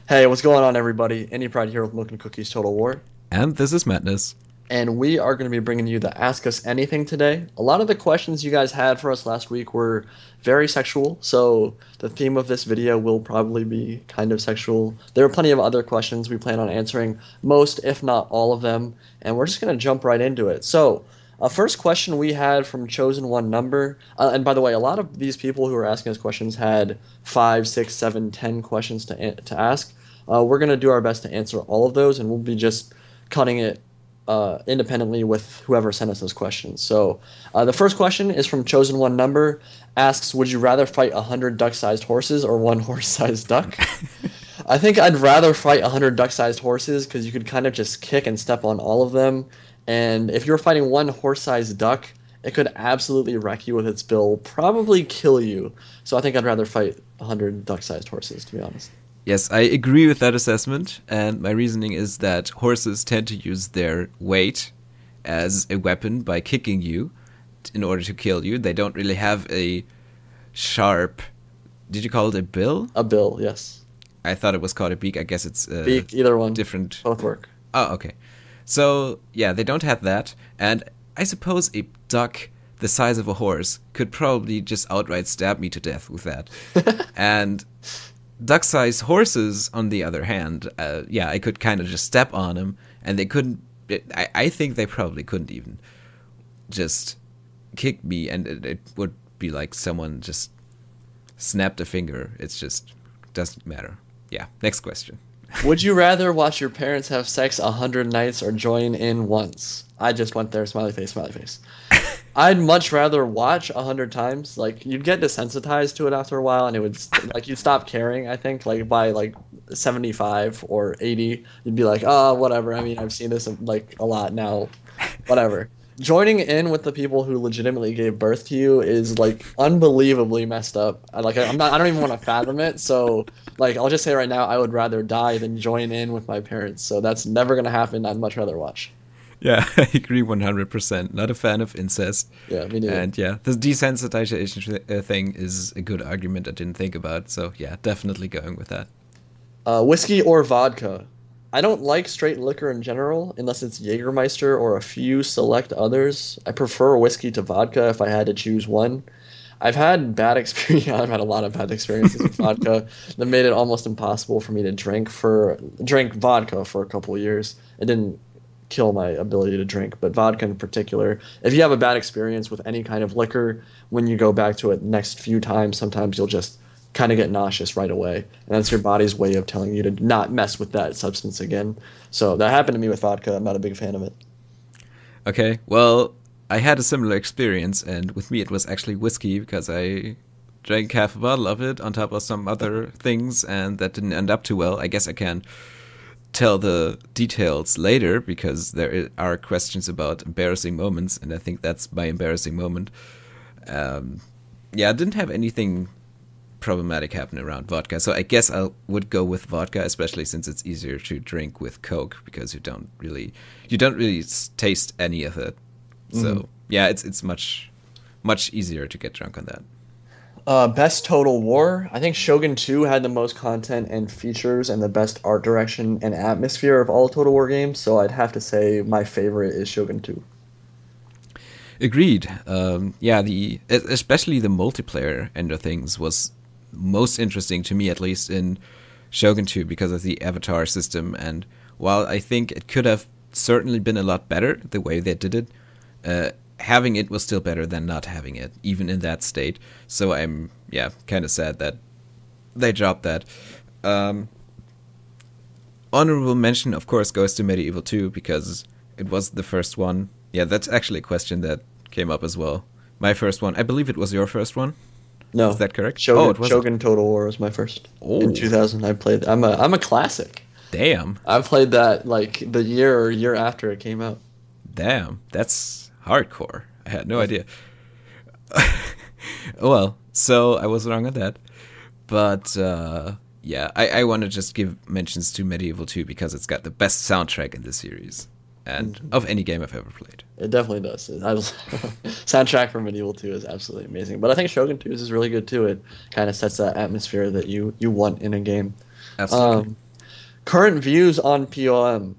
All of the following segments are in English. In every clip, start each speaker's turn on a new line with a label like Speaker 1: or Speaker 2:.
Speaker 1: Hey, what's going on, everybody? Indie Pride here with Milk and Cookies Total War,
Speaker 2: And this is Madness.
Speaker 1: and we are going to be bringing you the Ask Us Anything today. A lot of the questions you guys had for us last week were very sexual, so the theme of this video will probably be kind of sexual. There are plenty of other questions we plan on answering, most, if not all of them, and we're just going to jump right into it. So, first question we had from Chosen One Number, and by the way, a lot of these people who are asking us questions had 5, 6, 7, 10 questions to ask. We're going to do our best to answer all of those, and we'll be just cutting it independently with whoever sent us those questions. So the first question is from Chosen One Number, asks, would you rather fight 100 duck-sized horses or one horse-sized duck? I think I'd rather fight 100 duck-sized horses because you could kind of just kick and step on all of them. And if you're fighting one horse-sized duck, it could absolutely wreck you with its bill, probably kill you. So I think I'd rather fight 100 duck-sized horses, to be honest.
Speaker 2: Yes, I agree with that assessment, and my reasoning is that horses tend to use their weight as a weapon by kicking you in order to kill you. They don't really have a sharp, did you call it a bill?
Speaker 1: A bill, yes.
Speaker 2: I thought it was called a beak. I guess it's
Speaker 1: Beak, either one.
Speaker 2: different.
Speaker 1: Both work.
Speaker 2: Oh, okay. So, yeah, they don't have that, and I suppose a duck the size of a horse could probably just outright stab me to death with that. And duck-sized horses, on the other hand, yeah, I could kind of just step on them, and they couldn't. I think they probably couldn't even just kick me, and it would be like someone just snapped a finger. It's just doesn't matter. Yeah. Next question.
Speaker 1: Would you rather watch your parents have sex 100 nights or join in once? I just went there, smiley face, smiley face. I'd much rather watch 100 times. Like, you'd get desensitized to it after a while, and it would, like, you'd stop caring, I think. Like, by, like, 75 or 80, you'd be like, oh, whatever. I mean, I've seen this, like, a lot now. Whatever. Joining in with the people who legitimately gave birth to you is, like, unbelievably messed up. I don't even want to fathom it. So, like, I'll just say right now, I would rather die than join in with my parents. So that's never going to happen. I'd much rather watch.
Speaker 2: Yeah, I agree 100%. Not a fan of incest.
Speaker 1: Yeah, me neither.
Speaker 2: And yeah, the desensitization thing is a good argument I didn't think about. So yeah, definitely going with that.
Speaker 1: Whiskey or vodka? I don't like straight liquor in general, unless it's Jägermeister or a few select others. I prefer whiskey to vodka if I had to choose one. I've had bad experience. I've had a lot of bad experiences with vodka that made it almost impossible for me to drink vodka for a couple of years. It didn't kill my ability to drink, but vodka in particular. If you have a bad experience with any kind of liquor, when you go back to it next few times, sometimes you'll just kind of get nauseous right away. And that's your body's way of telling you to not mess with that substance again. So that happened to me with vodka. I'm not a big fan of it.
Speaker 2: Okay, well, I had a similar experience, and with me it was actually whiskey because I drank half a bottle of it on top of some other things, and that didn't end up too well. I guess I can tell the details later because are questions about embarrassing moments, and I think that's my embarrassing moment. Yeah, I didn't have anything problematic happen around vodka, so I guess I would go with vodka, especially since it's easier to drink with Coke because you don't really taste any of it. So yeah, it's much easier to get drunk on that.
Speaker 1: Best Total War. I think Shogun 2 had the most content and features and the best art direction and atmosphere of all Total War games, so I'd have to say my favorite is Shogun 2.
Speaker 2: Agreed. Yeah, especially the multiplayer end of things was most interesting to me, at least in Shogun 2, because of the avatar system. And while I think it could have certainly been a lot better the way they did it, having it was still better than not having it, even in that state. So I'm, yeah, kind of sad that they dropped that. Honorable mention, of course, goes to Medieval 2 because it was the first one. Yeah, that's actually a question that came up as well. My first one. I believe it was your first one.
Speaker 1: No.
Speaker 2: Is that correct?
Speaker 1: Shogun Total War was my first.
Speaker 2: Oh.
Speaker 1: In 2000, I played. I'm a classic.
Speaker 2: Damn.
Speaker 1: I played that like the year after it came out.
Speaker 2: Damn. That's hardcore. I had no idea. Well, so I was wrong on that. But yeah, I want to just give mentions to Medieval 2 because it's got the best soundtrack in the series. And of any game I've ever played.
Speaker 1: It definitely does. Soundtrack for Medieval 2 is absolutely amazing. But I think Shogun 2 is really good too. It kind of sets that atmosphere that you want in a game.
Speaker 2: Absolutely.
Speaker 1: Current views on POM.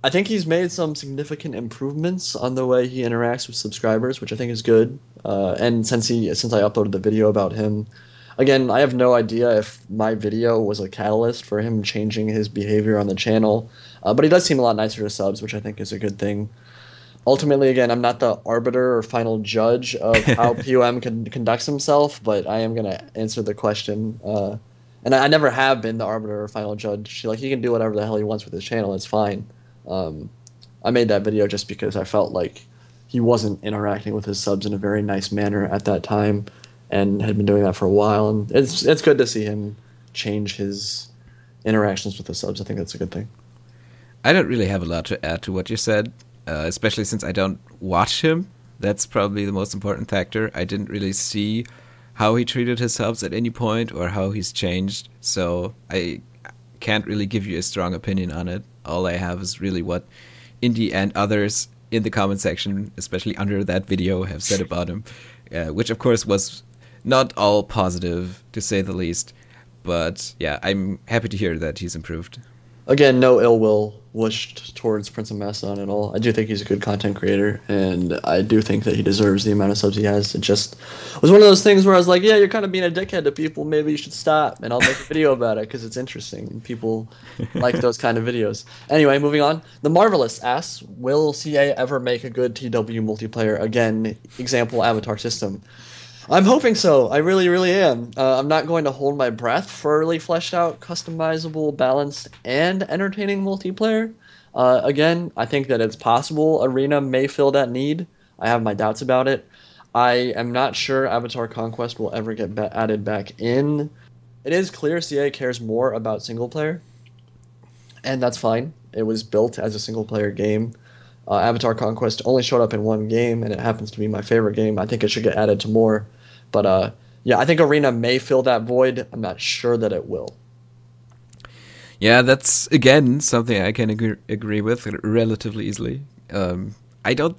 Speaker 1: I think he's made some significant improvements on the way he interacts with subscribers, which I think is good. And since I uploaded the video about him, again, I have no idea if my video was a catalyst for him changing his behavior on the channel. But he does seem a lot nicer to subs, which I think is a good thing. Ultimately, again, I'm not the arbiter or final judge of how POM conducts himself, but I am gonna answer the question. And I never have been the arbiter or final judge. Like, he can do whatever the hell he wants with his channel. It's fine. I made that video just because I felt like he wasn't interacting with his subs in a very nice manner at that time, and had been doing that for a while. And it's good to see him change his interactions with the subs. I think that's a good thing.
Speaker 2: I don't really have a lot to add to what you said, especially since I don't watch him. That's probably the most important factor. I didn't really see how he treated his subs at any point or how he's changed, so I can't really give you a strong opinion on it. All I have is really what Indy and others in the comment section, especially under that video, have said about him, which of course was not all positive, to say the least. But yeah, I'm happy to hear that he's improved.
Speaker 1: Again, no ill will wished towards Prince of Macedon at all. I do think he's a good content creator, and I do think that he deserves the amount of subs he has. It just was one of those things where I was like, yeah, you're kind of being a dickhead to people. Maybe you should stop, and I'll make a video about it because it's interesting, and people like those kind of videos. Anyway, moving on. The Marvelous asks, will CA ever make a good TW multiplayer again? Example, Avatar system. I'm hoping so. I really, really am. I'm not going to hold my breath for a really fleshed out, customizable, balanced, and entertaining multiplayer. Again, I think that it's possible Arena may fill that need. I have my doubts about it. I am not sure Avatar Conquest will ever get added back in. It is clear CA cares more about single player, and that's fine. It was built as a single player game. Avatar Conquest only showed up in one game, and it happens to be my favorite game. I think it should get added to more. But yeah, I think Arena may fill that void. I'm not sure that it will.
Speaker 2: Yeah, that's, again, something I can agree with relatively easily. I don't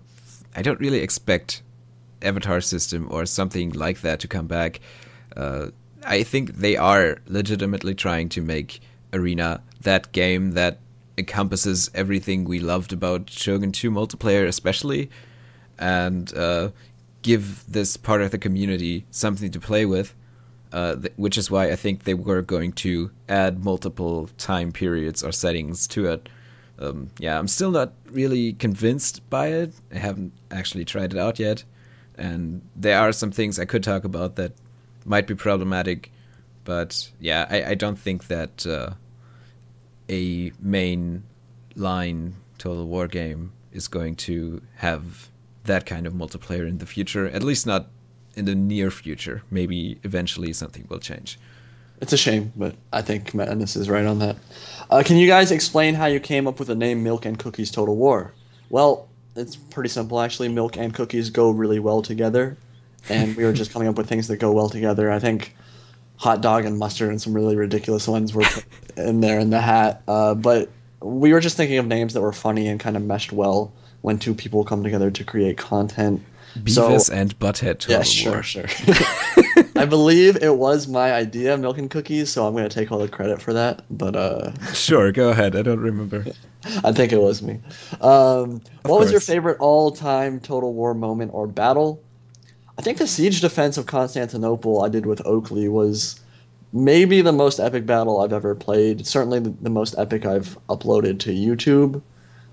Speaker 2: really expect Avatar system or something like that to come back. I think they are legitimately trying to make Arena that game that encompasses everything we loved about Shogun 2 multiplayer especially, and give this part of the community something to play with, which is why I think they were going to add multiple time periods or settings to it. Yeah, I'm still not really convinced by it. I haven't actually tried it out yet, and there are some things I could talk about that might be problematic, but yeah, I don't think that a main line Total War game is going to have that kind of multiplayer in the future, at least not in the near future. Maybe eventually something will change.
Speaker 1: It's a shame, but I think Madness is right on that. Can you guys explain how you came up with the name Milk and Cookies Total War? Well, it's pretty simple, actually. Milk and cookies go really well together, and we were just coming up with things that go well together. I think hot dog and mustard and some really ridiculous ones were put in there in the hat. But we were just thinking of names that were funny and kind of meshed well when two people come together to create content.
Speaker 2: Beavis and Butthead Total
Speaker 1: yeah,
Speaker 2: War.
Speaker 1: Sure. I believe it was my idea, Milk and Cookies, so I'm going to take all the credit for that. But
Speaker 2: Sure, go ahead. I don't remember.
Speaker 1: I think it was me. What was your favorite all-time Total War moment or battle? I think the siege defense of Constantinople I did with Oakley was maybe the most epic battle I've ever played. Certainly the most epic I've uploaded to YouTube.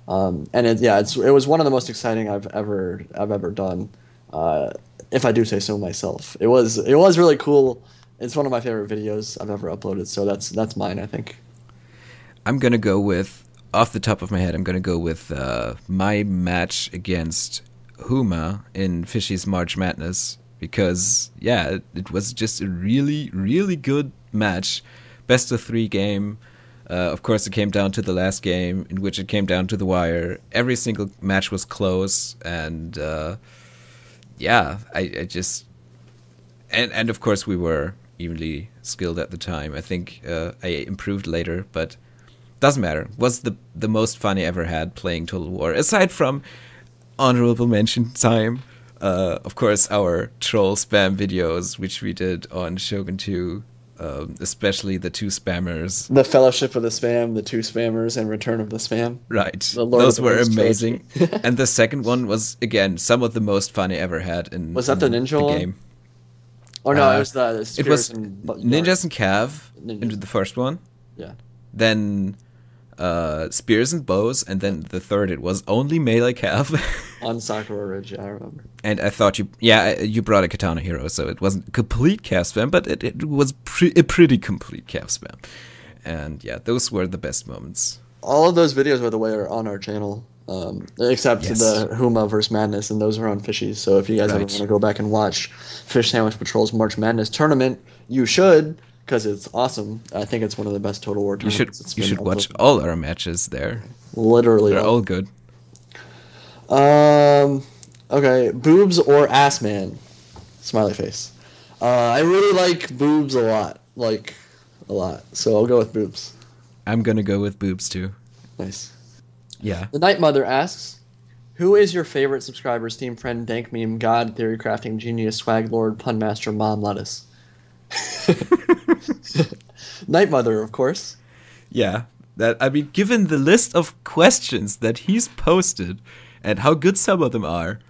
Speaker 1: And it was one of the most exciting I've ever done. If I do say so myself, it was really cool. It's one of my favorite videos I've ever uploaded. So that's mine, I think.
Speaker 2: I'm gonna go with, off the top of my head, my match against Huma in Fishy's March Madness, because yeah, it was just a really, really good match. Best of 3 game. Of course, it came down to the last game, in which it came down to the wire. Every single match was close, and yeah, I just... And of course, we were evenly skilled at the time. I think I improved later, but doesn't matter. Was the most fun I ever had playing Total War, aside from honorable mention time. Of course, our troll spam videos, which we did on Shogun 2, especially the two spammers.
Speaker 1: The Fellowship of the Spam, the Two Spammers, and Return of the Spam.
Speaker 2: Right.
Speaker 1: The Lord of
Speaker 2: Those
Speaker 1: the
Speaker 2: were
Speaker 1: Rings
Speaker 2: amazing.
Speaker 1: trilogy.
Speaker 2: And the second one was, again, some of the most fun I ever had
Speaker 1: Was that the
Speaker 2: in
Speaker 1: ninja
Speaker 2: the
Speaker 1: one?
Speaker 2: game.
Speaker 1: Or no, it was the
Speaker 2: It was
Speaker 1: Spears and
Speaker 2: Ninjas and Cav
Speaker 1: Ninjas.
Speaker 2: into the first one.
Speaker 1: Yeah.
Speaker 2: Then Spears and Bows. And then the third, it was only Melee Cav.
Speaker 1: On Sakura Ridge, yeah, I remember.
Speaker 2: And I thought you brought a Katana Hero, so it wasn't complete Cav spam, but it was a pretty complete Cav spam. And yeah, those were the best moments.
Speaker 1: All of those videos, by the way, are on our channel, except
Speaker 2: Yes.
Speaker 1: the Huma vs. Madness, and those are on Fishies. So if you guys ever
Speaker 2: Right.
Speaker 1: want to go back and watch Fish Sandwich Patrol's March Madness tournament, you should, because it's awesome. I think it's one of the best Total War
Speaker 2: You
Speaker 1: tournaments.
Speaker 2: should watch
Speaker 1: also.
Speaker 2: all our matches there.
Speaker 1: Literally.
Speaker 2: They're all good.
Speaker 1: Okay, boobs or ass man? Smiley face. I really like boobs a lot. Like, a lot. So I'll go with boobs.
Speaker 2: I'm gonna go with boobs too.
Speaker 1: Nice.
Speaker 2: Yeah.
Speaker 1: The Night Mother asks, who is your favorite subscriber, Steam friend, dank meme, god, theory crafting, genius, swag lord, pun master, mom, lettuce? Night Mother, of course.
Speaker 2: Yeah. Given the list of questions that he's posted and how good some of them are,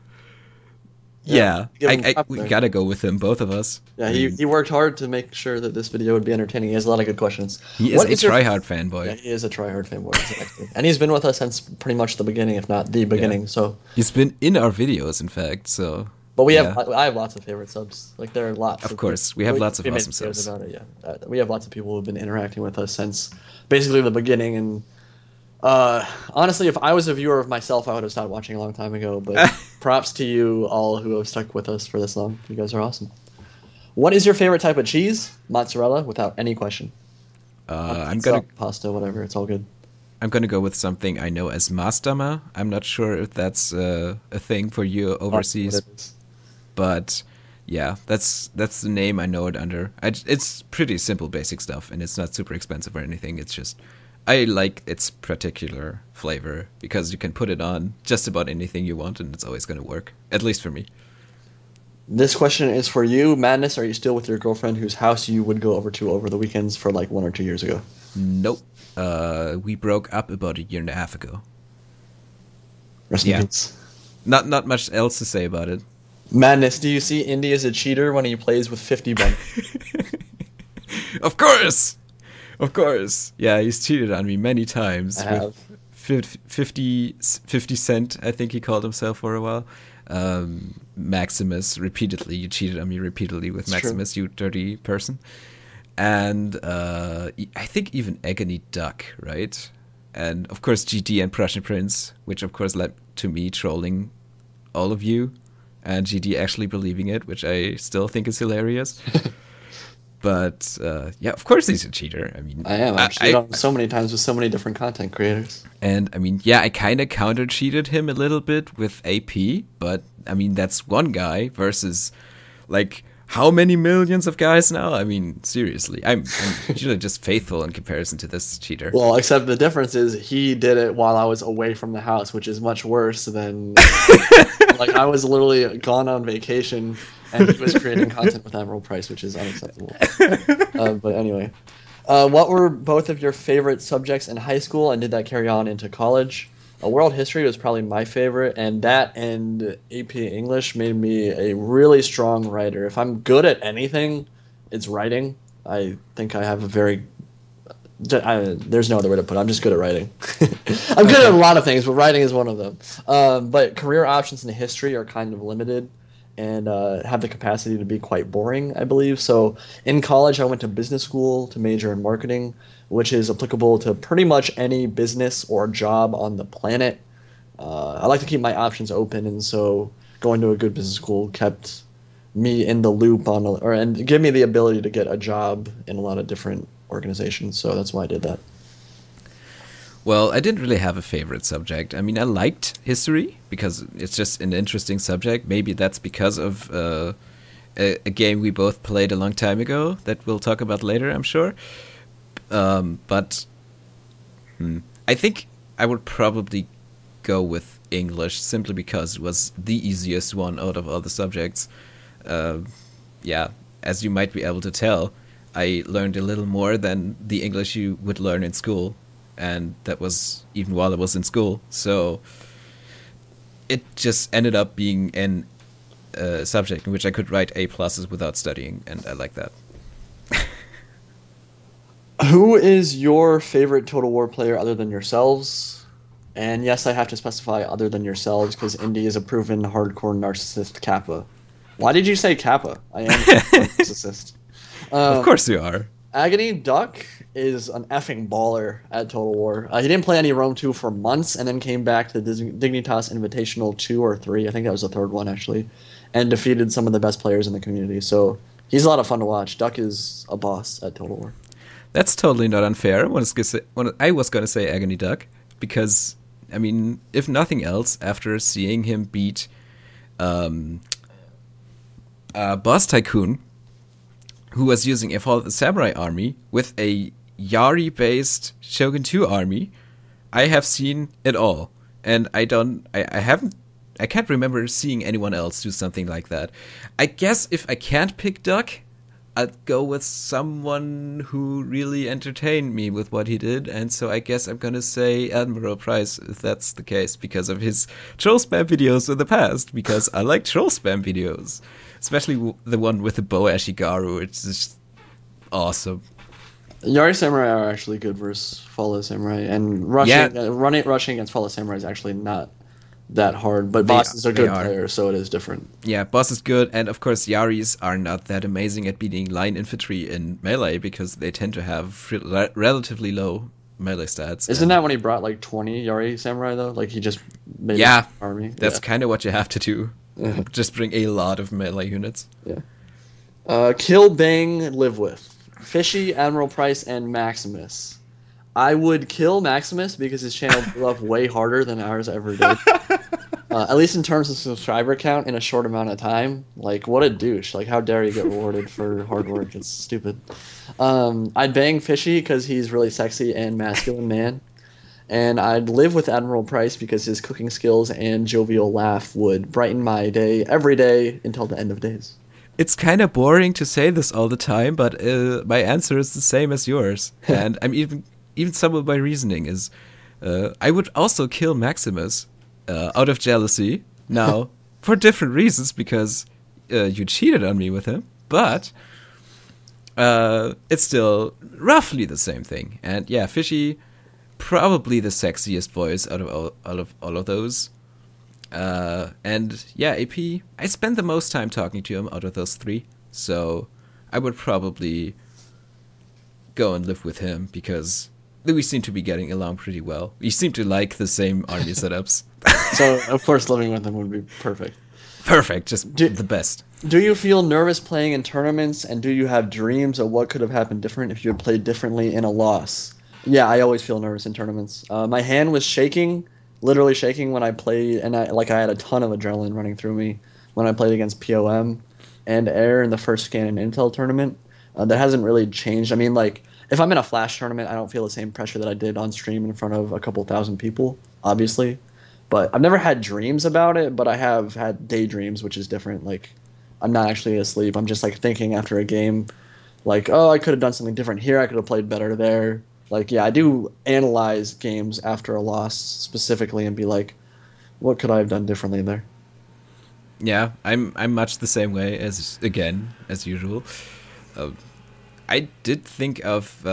Speaker 2: yeah,
Speaker 1: give him up
Speaker 2: we
Speaker 1: there.
Speaker 2: gotta go with him, both of us.
Speaker 1: Yeah,
Speaker 2: I mean,
Speaker 1: he worked hard to make sure that this video would be entertaining. He has a lot of good questions.
Speaker 2: he is
Speaker 1: What
Speaker 2: a
Speaker 1: your-
Speaker 2: tryhard fanboy.
Speaker 1: Yeah, he is a tryhard fanboy, exactly. And he's been with us since pretty much the beginning, if not the beginning. So,
Speaker 2: He's been in our videos, in fact. So,
Speaker 1: but
Speaker 2: yeah.
Speaker 1: I have lots of favorite subs. Like there are lots.
Speaker 2: Of course, we have lots of
Speaker 1: made
Speaker 2: awesome
Speaker 1: videos
Speaker 2: subs.
Speaker 1: about it. Yeah, we have lots of people who've been interacting with us since basically the beginning. And honestly, if I was a viewer of myself, I would have stopped watching a long time ago. But props to you all who have stuck with us for this long. You guys are awesome. What is your favorite type of cheese? Mozzarella, without any question.
Speaker 2: I'm
Speaker 1: Pizza,
Speaker 2: gonna
Speaker 1: pasta, whatever. It's all good.
Speaker 2: go with something I know as Mastama. I'm not sure if that's a thing for you overseas,
Speaker 1: What it is.
Speaker 2: but yeah, that's the name I know it under. It's pretty simple, basic stuff, and it's not super expensive or anything. It's just I like its particular flavor because you can put it on just about anything you want, and it's always going to work. At least for me.
Speaker 1: This question is for you, Madness. Are you still with your girlfriend whose house you would go over the weekends for like 1 or 2 years ago?
Speaker 2: Nope. We broke up about a year and a half ago.
Speaker 1: Rest in
Speaker 2: Yeah.
Speaker 1: peace.
Speaker 2: Not much else to say about it.
Speaker 1: Madness, do you see Indy as a cheater when he plays with 50 bun?
Speaker 2: Of course! Of course. Yeah, he's cheated on me many times.
Speaker 1: I have.
Speaker 2: 50 Cent, I think he called himself for a while. Maximus, repeatedly. You cheated on me repeatedly with
Speaker 1: It's true.
Speaker 2: Maximus, you dirty person. And I think even Agony Duck, right? And of course GD and Prussian Prince, which of course led to me trolling all of you. And GD actually believing it, which I still think is hilarious. But yeah, of course he's a cheater. I mean,
Speaker 1: I am. I've cheated on him so many times with so many different content creators.
Speaker 2: and I mean, yeah, I kind of counter cheated him a little bit with AP, but I mean, that's one guy versus like how many millions of guys now? I mean, seriously, I'm usually just faithful in comparison to this cheater.
Speaker 1: Well, except the difference is he did it while I was away from the house, which is much worse than like I was literally gone on vacation and he was creating content with Admiral Price, which is unacceptable. But anyway, what were both of your favorite subjects in high school, and did that carry on into college? World history was probably my favorite, and that and AP English made me a really strong writer. If I'm good at anything, it's writing. I think I have a very there's no other way to put it. I'm just good at writing. I'm good at a lot of things, but writing is one of them. But career options in history are kind of limited and have the capacity to be quite boring, I believe. So in college, I went to business school to major in marketing, which is applicable to pretty much any business or job on the planet. I like to keep my options open, and so going to a good business school kept me in the loop and give me the ability to get a job in a lot of different organizations. So that's why I did that.
Speaker 2: Well, I didn't really have a favorite subject. I mean, I liked history because it's just an interesting subject. Maybe that's because of a game we both played a long time ago that we'll talk about later, I'm sure. But I think I would probably go with English simply because it was the easiest one out of all the subjects. Yeah, as you might be able to tell, I learned a little more than the English you would learn in school, and that was even while I was in school. So it just ended up being an subject in which I could write A pluses without studying, and I like that.
Speaker 1: Who is your favorite Total War player other than yourselves? And yes, I have to specify other than yourselves because Indy is a proven hardcore narcissist Kappa. Why did you say Kappa? I am a narcissist.
Speaker 2: Of
Speaker 1: Um,
Speaker 2: course you are.
Speaker 1: Agony Duck is an effing baller at Total War. He didn't play any Rome 2 for months and then came back to the Dignitas Invitational 2 or 3. I think that was the third one, actually, and defeated some of the best players in the community. So he's a lot of fun to watch. Duck is a boss at Total War.
Speaker 2: That's totally not unfair. I was going to say Agony Duck because, I mean, if nothing else, after seeing him beat Boss Tycoon, who was using a Fall of the Samurai army with a Yari-based Shogun 2 army, I have seen it all. And I can't remember seeing anyone else do something like that. I guess if I can't pick Duck, I'd go with someone who really entertained me with what he did, and so I guess I'm gonna say Admiral Price if that's the case, because of his troll spam videos in the past, because I like troll spam videos. Especially the one with the Bow Ashigaru, it's just awesome.
Speaker 1: Yari Samurai are actually good versus Fall Samurai, and rushing against Fall Samurai is actually not that hard. But Boss is a good player, so it is different.
Speaker 2: Yeah, Boss is good, and of course Yaris are not that amazing at beating line infantry in melee because they tend to have relatively low melee stats.
Speaker 1: Isn't that when he brought like 20 Yari Samurai though? Like he just made
Speaker 2: an
Speaker 1: army.
Speaker 2: That's kind of what you have to do. Just bring a lot of melee units.
Speaker 1: Yeah. Kill, bang, live with. Fishy, Admiral Price, and Maximus. I would kill Maximus because his channel blew up way harder than ours ever did. At least in terms of subscriber count in a short amount of time. Like, what a douche. Like, how dare you get rewarded for hard work? It's stupid. I'd bang Fishy because he's really sexy and masculine man. And I'd live with Admiral Price because his cooking skills and jovial laugh would brighten my day every day until the end of days.
Speaker 2: It's kind of boring to say this all the time, but my answer is the same as yours. And I'm even some of my reasoning is I would also kill Maximus out of jealousy. Now, for different reasons, because you cheated on me with him, but it's still roughly the same thing. And yeah, Fishy, probably the sexiest voice out of all of those. And yeah, AP, I spend the most time talking to him out of those three, so I would probably go and live with him because we seem to be getting along pretty well. We seem to like the same army setups.
Speaker 1: So, of course, living with him would be perfect.
Speaker 2: Perfect, just the best.
Speaker 1: Do you feel nervous playing in tournaments, and do you have dreams of what could have happened different if you had played differently in a loss? Yeah, I always feel nervous in tournaments. My hand was shaking, literally shaking when I played, and I had a ton of adrenaline running through me when I played against POM and Air in the first Scan and Intel tournament. That hasn't really changed. I mean, like, if I'm in a Flash tournament, I don't feel the same pressure that I did on stream in front of a couple thousand people, obviously. But I've never had dreams about it, but I have had daydreams, which is different. Like, I'm not actually asleep. I'm just, like, thinking after a game, like, oh, I could have done something different here. I could have played better there. Like, yeah, I do analyze games after a loss specifically and be like, what could I have done differently there?
Speaker 2: Yeah, I'm much the same way as usual. I did think of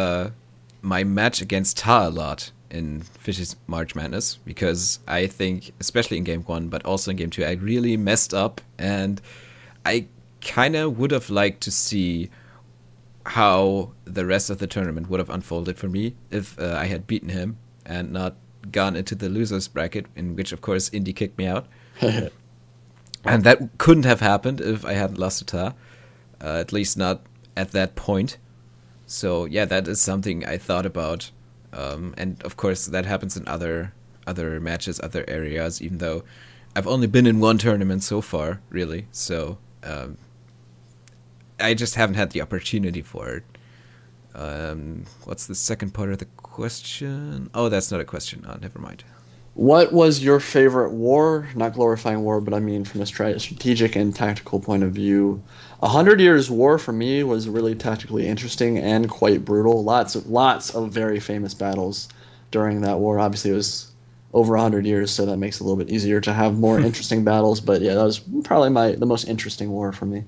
Speaker 2: my match against Ta a lot in Fish's March Madness because I think, especially in Game 1, but also in Game 2, I really messed up, and I kind of would have liked to see how the rest of the tournament would have unfolded for me if I had beaten him and not gone into the losers bracket, in which, of course, Indy kicked me out. And that couldn't have happened if I hadn't lost to Ta, at least not at that point. So yeah, that is something I thought about, and of course that happens in other matches, other areas. Even though I've only been in one tournament so far, really. So I just haven't had the opportunity for it. What's the second part of the question? Oh, that's not a question. Oh, never mind.
Speaker 1: What was your favorite war? Not glorifying war, but I mean from a strategic and tactical point of view. 100 Years' War for me was really tactically interesting and quite brutal. Lots of very famous battles during that war. Obviously, it was over 100 years, so that makes it a little bit easier to have more interesting battles. But yeah, that was probably the most interesting war for me.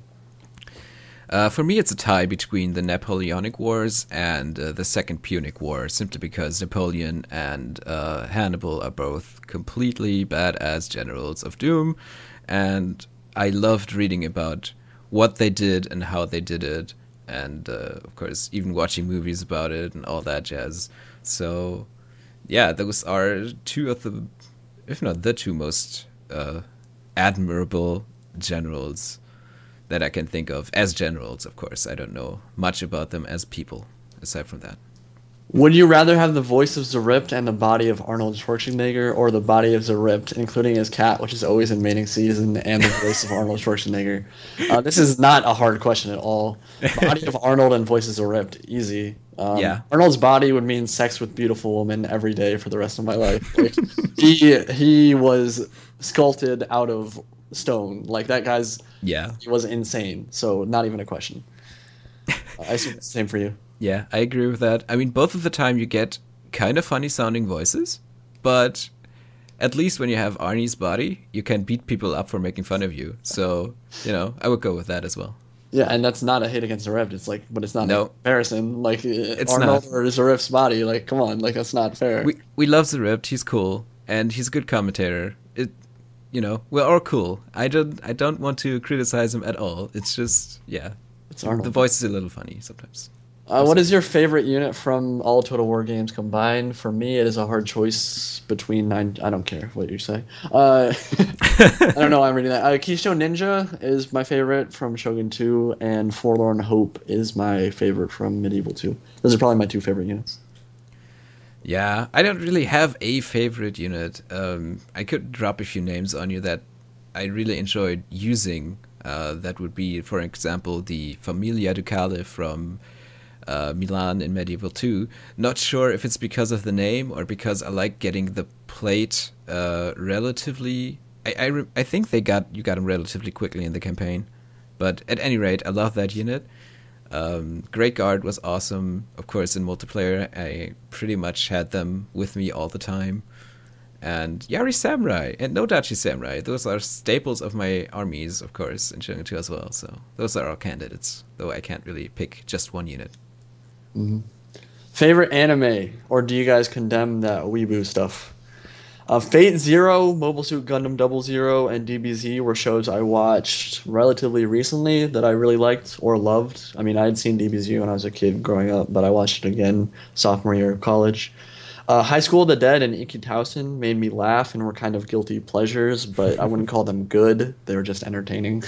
Speaker 2: For me, it's a tie between the Napoleonic Wars and the Second Punic War, simply because Napoleon and Hannibal are both completely badass generals of doom, and I loved reading about what they did and how they did it, and of course, even watching movies about it and all that jazz. So, yeah, those are two of the, if not the two most admirable generals that I can think of as generals, of course. I don't know much about them as people, aside from that.
Speaker 1: Would you rather have the voice of Zeript and the body of Arnold Schwarzenegger, or the body of Zeript, including his cat, which is always in mating season, and the voice of Arnold Schwarzenegger? This is not a hard question at all. Body of Arnold and voice of Zeript, easy.
Speaker 2: Yeah.
Speaker 1: Arnold's body would mean sex with beautiful women every day for the rest of my life. Like, he was sculpted out of stone. Like that guy's
Speaker 2: Yeah.
Speaker 1: he was insane. So not even a question. I assume it's the same for you.
Speaker 2: Yeah, I agree with that. I mean, both of the time you get kind of funny sounding voices, but at least when you have Arnie's body, you can beat people up for making fun of you. So, I would go with that as well.
Speaker 1: Yeah, and that's not a hit against Zverev. It's like, but it's not a
Speaker 2: No,
Speaker 1: comparison. Like
Speaker 2: it's
Speaker 1: Arnold
Speaker 2: not.
Speaker 1: or Zverev's body. Like, come on, like that's not fair.
Speaker 2: We love Zeript. He's cool, and he's a good commentator. We're all cool. I don't want to criticize him at all. It's just, yeah,
Speaker 1: It's
Speaker 2: the
Speaker 1: Arnold.
Speaker 2: voice is a little funny sometimes.
Speaker 1: What is your favorite unit from all Total War games combined? For me, it is a hard choice between nine. I don't care what you say. I don't know why I'm reading that. Keystone Ninja is my favorite from Shogun 2, and Forlorn Hope is my favorite from Medieval 2. Those are probably my two favorite units.
Speaker 2: Yeah, I don't really have a favorite unit. I could drop a few names on you that I really enjoyed using. That would be, for example, the Familia Ducale from Milan in Medieval 2. Not sure if it's because of the name or because I like getting the plate relatively. I think you got them relatively quickly in the campaign, but at any rate, I love that unit. Great Guard was awesome. Of course, in multiplayer, I pretty much had them with me all the time. And Yari Samurai and Nodachi Samurai, those are staples of my armies, of course, in Shogun 2 as well. So those are all candidates, though I can't really pick just one unit.
Speaker 1: Mm-hmm. Favorite anime, or do you guys condemn that weeboo stuff? Fate Zero, Mobile Suit Gundam Double Zero, and DBZ were shows I watched relatively recently that I really liked or loved. I mean, I had seen DBZ when I was a kid growing up, but I watched it again sophomore year of college. High School of the Dead and Ikki Tausen made me laugh and were kind of guilty pleasures, but I wouldn't call them good. They were just entertaining.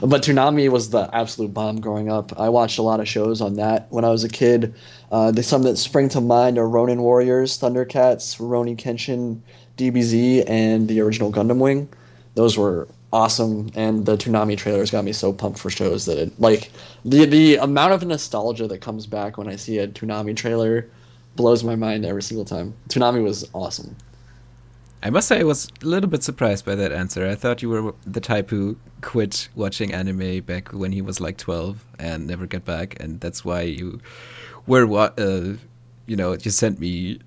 Speaker 1: But Toonami was the absolute bomb growing up. I watched a lot of shows on that when I was a kid. Some that spring to mind are Ronin Warriors, Thundercats, Rurouni Kenshin, DBZ, and the original Gundam Wing. Those were awesome, and the Toonami trailers got me so pumped for shows that the amount of nostalgia that comes back when I see a Toonami trailer blows my mind every single time. Toonami was awesome.
Speaker 2: I must say I was a little bit surprised by that answer. I thought you were the type who quit watching anime back when he was like 12 and never got back, and that's why you were you sent me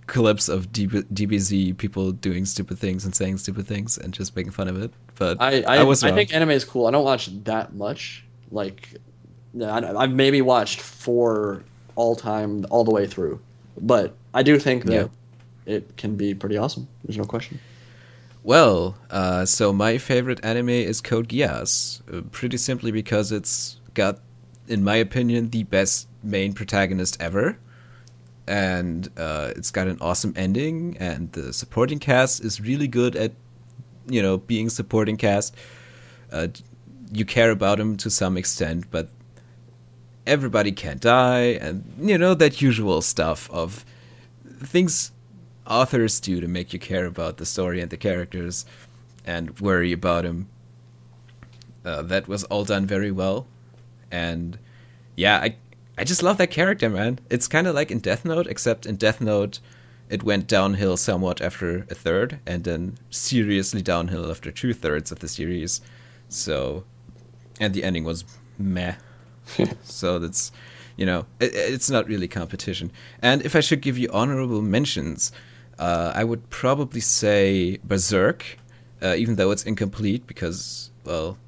Speaker 2: clips of DBZ people doing stupid things and saying stupid things and just making fun of it. But I was wrong.
Speaker 1: I think anime is cool. I don't watch that much. Like, I've maybe watched 4 all time all the way through, but I do think that it can be pretty awesome. There's no question.
Speaker 2: Well, so my favorite anime is Code Geass, pretty simply because it's got, in my opinion, the best main protagonist ever, and it's got an awesome ending, and the supporting cast is really good at, being supporting cast. You care about them to some extent, but everybody can't die, and that usual stuff of things authors do to make you care about the story and the characters and worry about them. That was all done very well, and I just love that character, man. It's kind of like in Death Note, except in Death Note it went downhill somewhat after a third, and then seriously downhill after 2/3 of the series. So, and the ending was meh. So that's, it's not really competition. And if I should give you honorable mentions, I would probably say Berserk, even though it's incomplete because, well,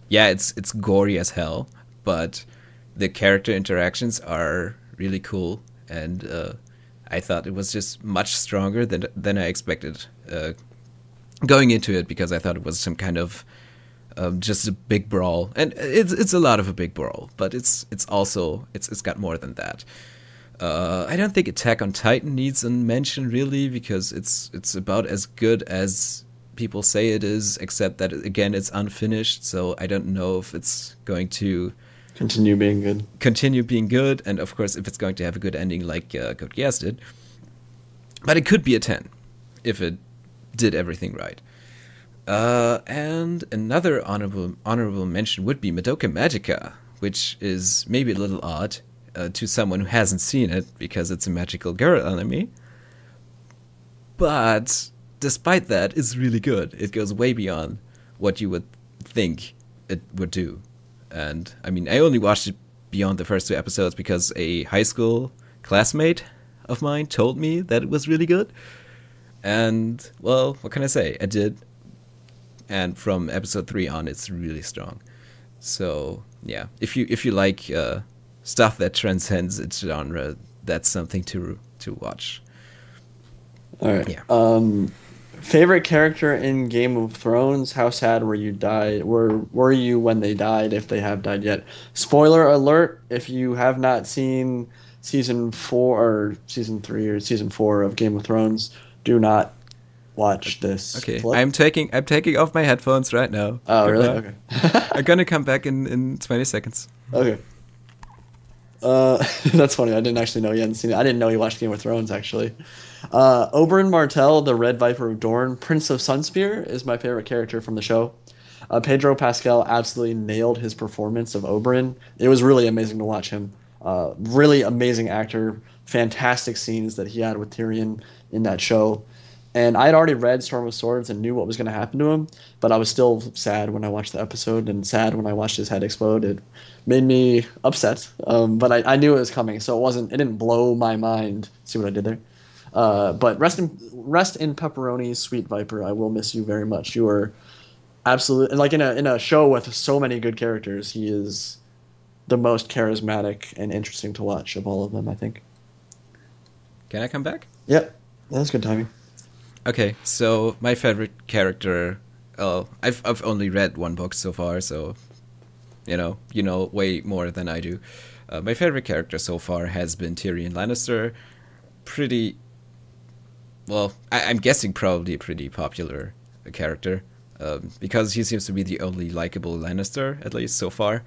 Speaker 2: yeah, it's gory as hell, but the character interactions are really cool, and I thought it was just much stronger than I expected going into it, because I thought it was some kind of just a big brawl, and it's a lot of a big brawl, but it's got more than that. I don't think Attack on Titan needs a mention really, because it's about as good as people say it is, except that again it's unfinished, so I don't know if it's going to
Speaker 1: continue being good,
Speaker 2: and of course if it's going to have a good ending like Code Geass did. But it could be a 10 if it did everything right. And another honorable mention would be Madoka Magica, which is maybe a little odd to someone who hasn't seen it, because it's a magical girl anime. But despite that, it's really good. It goes way beyond what you would think it would do. And I mean, I only watched it beyond the first 2 episodes because a high school classmate of mine told me that it was really good. And, well, what can I say? I did. And from episode 3 on, it's really strong. So, yeah, if you like stuff that transcends its genre, that's something to watch.
Speaker 1: All right.
Speaker 2: Yeah.
Speaker 1: Favorite character in Game of Thrones? How sad were you were you when they died, if they have died yet? Spoiler alert, if you have not seen season 4 or season 3 or season 4 of Game of Thrones, do not watch this.
Speaker 2: Okay.
Speaker 1: clip.
Speaker 2: I'm taking off my headphones right now.
Speaker 1: Oh, really?
Speaker 2: Goodbye.
Speaker 1: Okay.
Speaker 2: I'm gonna come back in 20 seconds.
Speaker 1: Okay. That's funny. I didn't actually know you hadn't seen it. I didn't know you watched Game of Thrones, actually. Oberyn Martell, the Red Viper of Dorne, Prince of Sunspear, is my favorite character from the show. Pedro Pascal absolutely nailed his performance of Oberyn. It was really amazing to watch him. Really amazing actor. Fantastic scenes that he had with Tyrion in that show. And I had already read Storm of Swords and knew what was going to happen to him, but I was still sad when I watched the episode and sad when I watched his head explode. It made me upset, but I knew it was coming, so it didn't blow my mind. See what I did there? But rest in pepperoni, Sweet Viper. I will miss you very much. You are absolutely, like, in a show with so many good characters, he is the most charismatic and interesting to watch of all of them, I think.
Speaker 2: Can I come back?
Speaker 1: Yep, that's good timing.
Speaker 2: Okay, so my favorite character, I've only read 1 book so far, so you know way more than I do. My favorite character so far has been Tyrion Lannister. Pretty, well, I'm guessing probably a pretty popular character, because he seems to be the only likable Lannister, at least so far.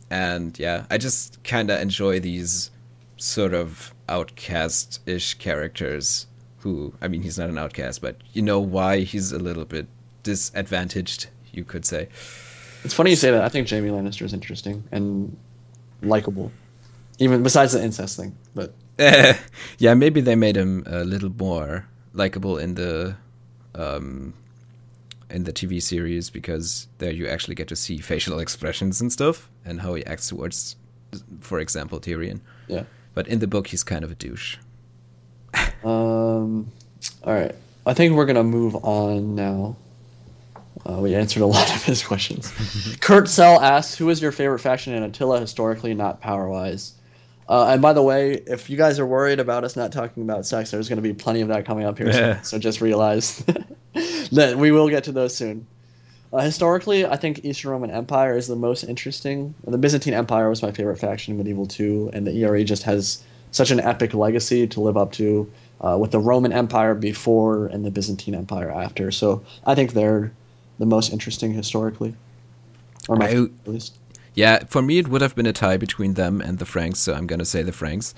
Speaker 2: And yeah, I just kind of enjoy these sort of outcast-ish characters who, I mean, he's not an outcast, but you know why he's a little bit disadvantaged, you could say.
Speaker 1: It's funny you say that. I think Jaime Lannister is interesting and likable, even besides the incest thing. But
Speaker 2: yeah, maybe they made him a little more likable in the TV series, because there you actually get to see facial expressions and stuff and how he acts towards, for example, Tyrion.
Speaker 1: Yeah.
Speaker 2: But in the book, he's kind of a douche.
Speaker 1: All right. I think we're gonna move on now. We answered a lot of his questions. Kurt Sell asks, "Who is your favorite faction in Attila historically, not power-wise?" And by the way, if you guys are worried about us not talking about sex, there's going to be plenty of that coming up here soon. So just realize that we will get to those soon. Historically, I think Eastern Roman Empire is the most interesting. The Byzantine Empire was my favorite faction in Medieval 2, and the ERE just has such an epic legacy to live up to, with the Roman Empire before and the Byzantine Empire after. So I think they're the most interesting historically, or my favorite, at least.
Speaker 2: Yeah, for me it would have been a tie between them and the Franks, so I'm going to say the Franks,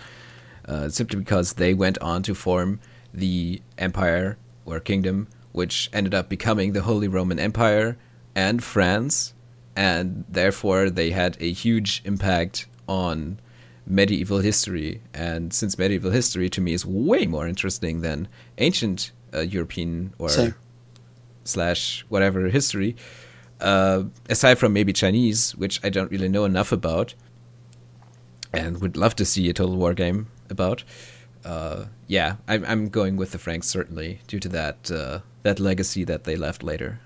Speaker 2: simply because they went on to form the empire or kingdom, which ended up becoming the Holy Roman Empire and France, and therefore they had a huge impact on medieval history. And since medieval history to me is way more interesting than ancient European or
Speaker 1: Same.
Speaker 2: slash whatever history, aside from maybe Chinese, which I don't really know enough about, and would love to see a Total War game about. Yeah, I'm going with the Franks certainly due to that legacy that they left later.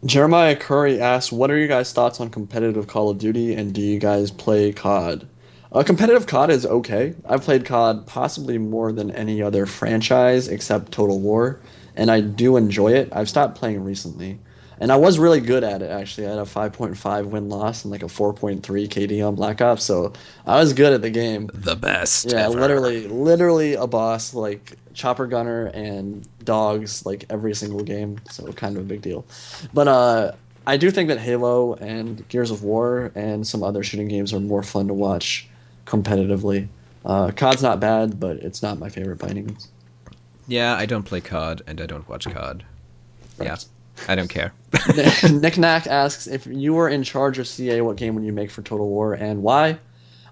Speaker 1: Jeremiah Curry asks, "What are your guys' thoughts on competitive Call of Duty, and do you guys play COD?" Competitive COD is okay. I've played COD possibly more than any other franchise except Total War, and I do enjoy it. I've stopped playing recently, and I was really good at it actually. I had a 5.5 win loss and like a 4.3 KD on Black Ops, so I was good at the game.
Speaker 2: The best
Speaker 1: Yeah,
Speaker 2: ever.
Speaker 1: literally a boss, like chopper gunner and dogs, like every single game. So kind of a big deal. But I do think that Halo and Gears of War and some other shooting games are more fun to watch competitively. COD's not bad, but it's not my favorite by any means.
Speaker 2: Yeah, I don't play COD and I don't watch COD. Yeah,
Speaker 1: Right.
Speaker 2: I don't care.
Speaker 1: Nick Knack asks, if you were in charge of CA, what game would you make for Total War and why?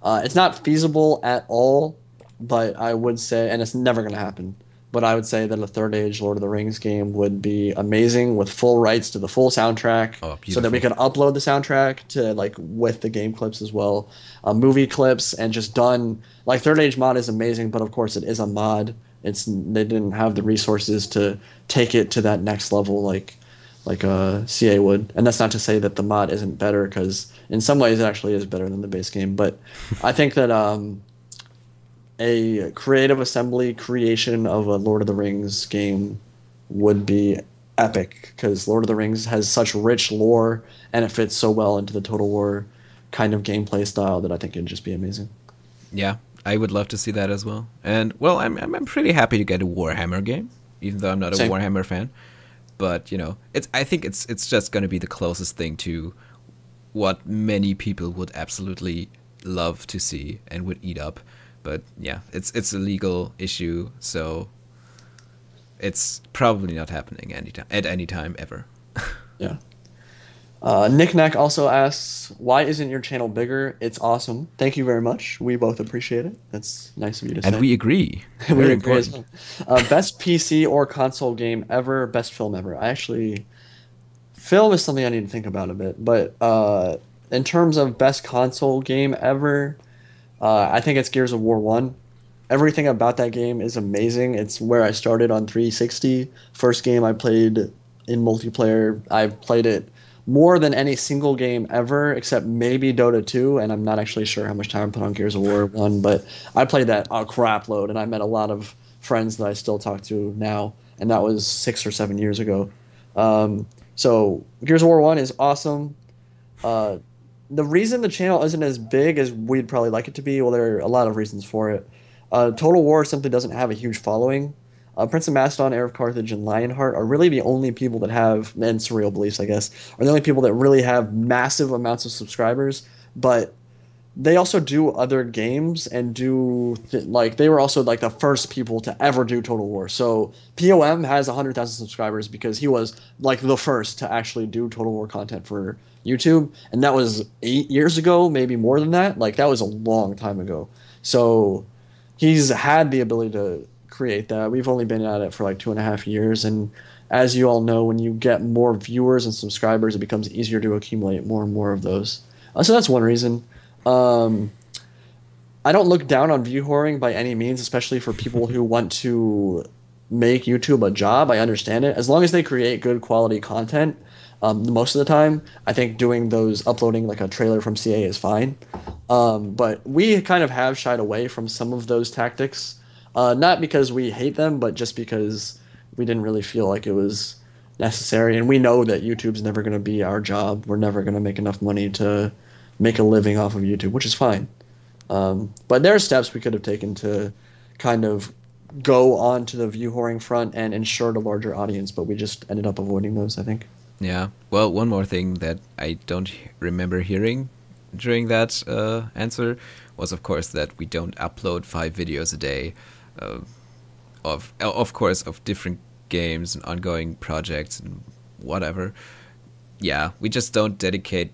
Speaker 1: It's not feasible at all, but I would say, and it's never going to happen, but I would say that a Third Age Lord of the Rings game would be amazing with full rights to the full soundtrack,
Speaker 2: Oh,
Speaker 1: so that we
Speaker 2: beautiful.
Speaker 1: could upload the soundtrack to like with the game clips as well, movie clips, and just done like Third Age mod is amazing, but of course it is a mod. They didn't have the resources to take it to that next level like CA would. And that's not to say that the mod isn't better, because in some ways it actually is better than the base game. But I think that a creative assembly creation of a Lord of the Rings game would be epic, because Lord of the Rings has such rich lore and it fits so well into the Total War kind of gameplay style that I think it'd just be amazing.
Speaker 2: Yeah, I would love to see that as well. And well, I'm pretty happy to get a Warhammer game, even though I'm not a
Speaker 1: Same.
Speaker 2: Warhammer fan. But you know, it's I think it's just going to be the closest thing to what many people would absolutely love to see and would eat up. But yeah, it's a legal issue, so it's probably not happening anytime at any time ever.
Speaker 1: Yeah. Nick Nack also asks, "Why isn't your channel bigger? It's awesome. Thank you very much. We both appreciate it. That's nice of you to
Speaker 2: And
Speaker 1: say."
Speaker 2: we agree.
Speaker 1: We
Speaker 2: Very
Speaker 1: agree as
Speaker 2: important.
Speaker 1: well. Best PC or console game ever, best film ever. Film is something I need to think about a bit, but in terms of best console game ever, I think it's Gears of War 1. Everything about that game is amazing. It's where I started on 360. First game I played in multiplayer. I've played it more than any single game ever, except maybe Dota 2, and I'm not actually sure how much time I put on Gears of War 1, but I played that a crap load, and I met a lot of friends that I still talk to now, and that was 6 or 7 years ago. So Gears of War 1 is awesome. Uh, the reason the channel isn't as big as we'd probably like it to be, well, there are a lot of reasons for it. Total War simply doesn't have a huge following. Prince of Macedon, Heir of Carthage, and Lionheart are really the only people that have, and Surreal Beliefs, I guess, are the only people that really have massive amounts of subscribers. But they also do other games and like they were also like the first people to ever do Total War. So POM has 100,000 subscribers because he was like the first to actually do Total War content for YouTube, and that was 8 years ago, maybe more than that. Like that was a long time ago. So he's had the ability to create that. We've only been at it for like 2.5 years, and as you all know, when you get more viewers and subscribers, it becomes easier to accumulate more and more of those. So that's one reason. Um, I don't look down on view whoring by any means, especially for people who want to make YouTube a job. I understand it. As long as they create good quality content, most of the time, I think doing those, uploading like a trailer from CA is fine. But we kind of have shied away from some of those tactics, not because we hate them, but just because we didn't really feel like it was necessary. And we know that YouTube's never going to be our job. We're never going to make enough money to make a living off of YouTube, which is fine. But there are steps we could have taken to kind of go on to the view whoring front and ensure a larger audience, but we just ended up avoiding those, I think.
Speaker 2: Yeah. Well, one more thing that I don't remember hearing during that answer was, of course, that we don't upload 5 videos a day, uh, of course, of different games and ongoing projects and whatever. Yeah, we just don't dedicate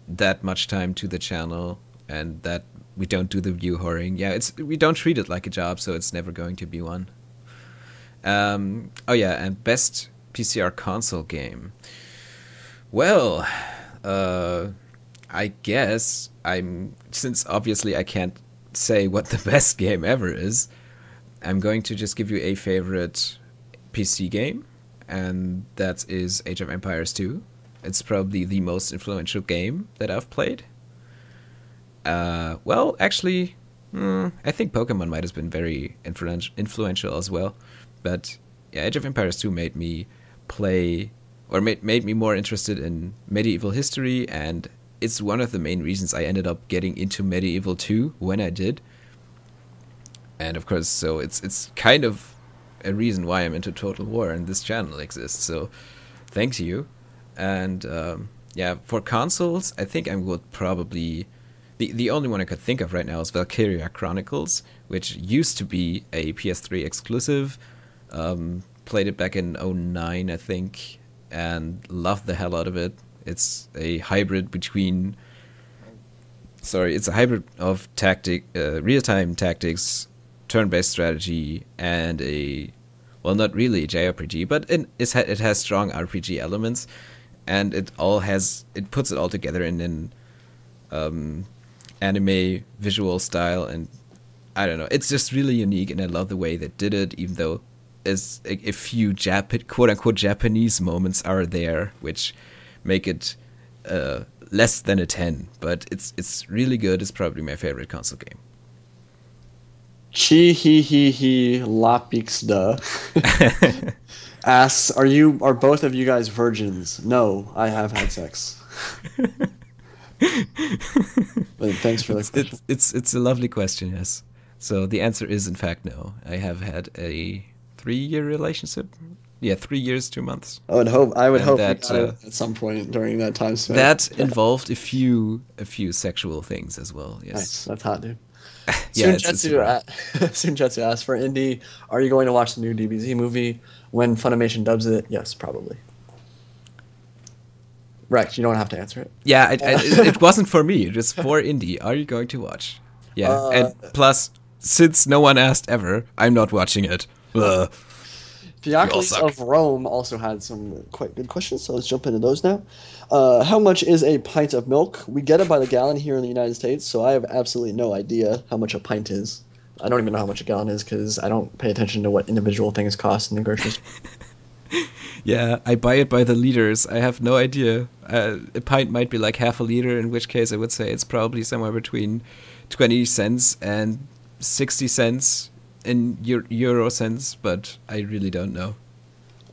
Speaker 2: that much time to the channel and that we don't do the view whoring. Yeah, we don't treat it like a job, so it's never going to be one. Oh yeah, and best PCR console game. Well, I guess since obviously I can't say what the best game ever is, I'm going to just give you a favorite PC game, and that is Age of Empires 2. It's probably the most influential game that I've played. Well, actually, I think Pokemon might have been very influential as well. But yeah, Age of Empires 2 made me play, or made me more interested in medieval history, and it's one of the main reasons I ended up getting into Medieval 2 when I did. And of course, so it's kind of a reason why I'm into Total War and this channel exists. So thanks you. And yeah, for consoles, I think I would probably... The only one I could think of right now is Valkyria Chronicles, which used to be a PS3 exclusive. Played it back in 2009, I think, and loved the hell out of it. It's a hybrid between... it's a hybrid of real-time tactics, turn-based strategy, and not really a JRPG, but it has strong RPG elements, and it puts it all together in an anime visual style, and I don't know, it's just really unique, and I love the way they did it, even though there's a few quote-unquote Japanese moments are there, which make it less than a 10, but it's really good. It's probably my favorite console game.
Speaker 1: Chi he Lapixda asks, are both of you guys virgins? No, I have had sex. But thanks for the question.
Speaker 2: It's a lovely question, yes. So the answer is in fact no. I have had a 3-year relationship. Yeah, 3 years, 2 months.
Speaker 1: I would hope that, you got it at some point during that time span.
Speaker 2: That involved a few sexual things as well. Yes,
Speaker 1: nice. That's hot, dude.
Speaker 2: Yeah,
Speaker 1: Sunjutsu asks, for Indy, are you going to watch the new DBZ movie when Funimation dubs it? Yes, probably. Rex, you don't have to answer it.
Speaker 2: Yeah, it wasn't for me. It was for Indy. Are you going to watch? Yeah, and plus, since no one asked ever, I'm not watching it.
Speaker 1: Diocles of Rome also had some quite good questions, so let's jump into those now. How much is a pint of milk? We get it by the gallon here in the United States, so I have absolutely no idea how much a pint is. I don't even know how much a gallon is because I don't pay attention to what individual things cost in the grocery store.
Speaker 2: Yeah, I buy it by the liters. I have no idea. A pint might be like half a liter, in which case I would say it's probably somewhere between 20 cents and 60 cents in euro cents, but I really don't know.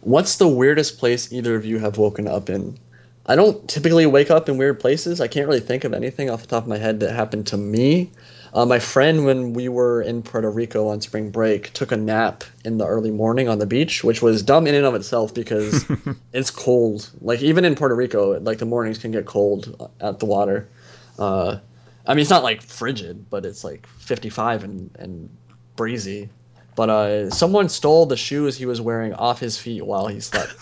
Speaker 1: What's the weirdest place either of you have woken up in? I don't typically wake up in weird places. I can't really think of anything off the top of my head that happened to me. My friend, when we were in Puerto Rico on spring break, took a nap in the early morning on the beach, which was dumb in and of itself because it's cold. Like, even in Puerto Rico, like, the mornings can get cold at the water. I mean, it's not, like, frigid, but it's, like, 55 and breezy. But someone stole the shoes he was wearing off his feet while he slept.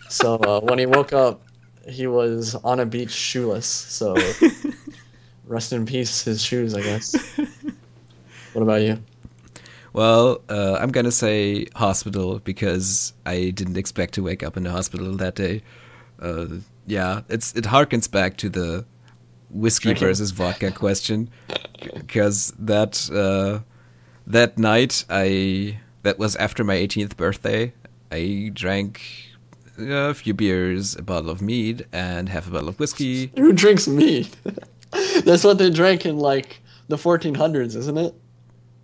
Speaker 1: So when he woke up, he was on a beach shoeless. So rest in peace, his shoes, I guess. What about you?
Speaker 2: Well, I'm going to say hospital because I didn't expect to wake up in the hospital that day. Yeah, it harkens back to the whiskey versus vodka question, because that night, that was after my 18th birthday, I drank a few beers, a bottle of mead, and half a bottle of whiskey.
Speaker 1: Who drinks mead? That's what they drank in, like, the 1400s, isn't it?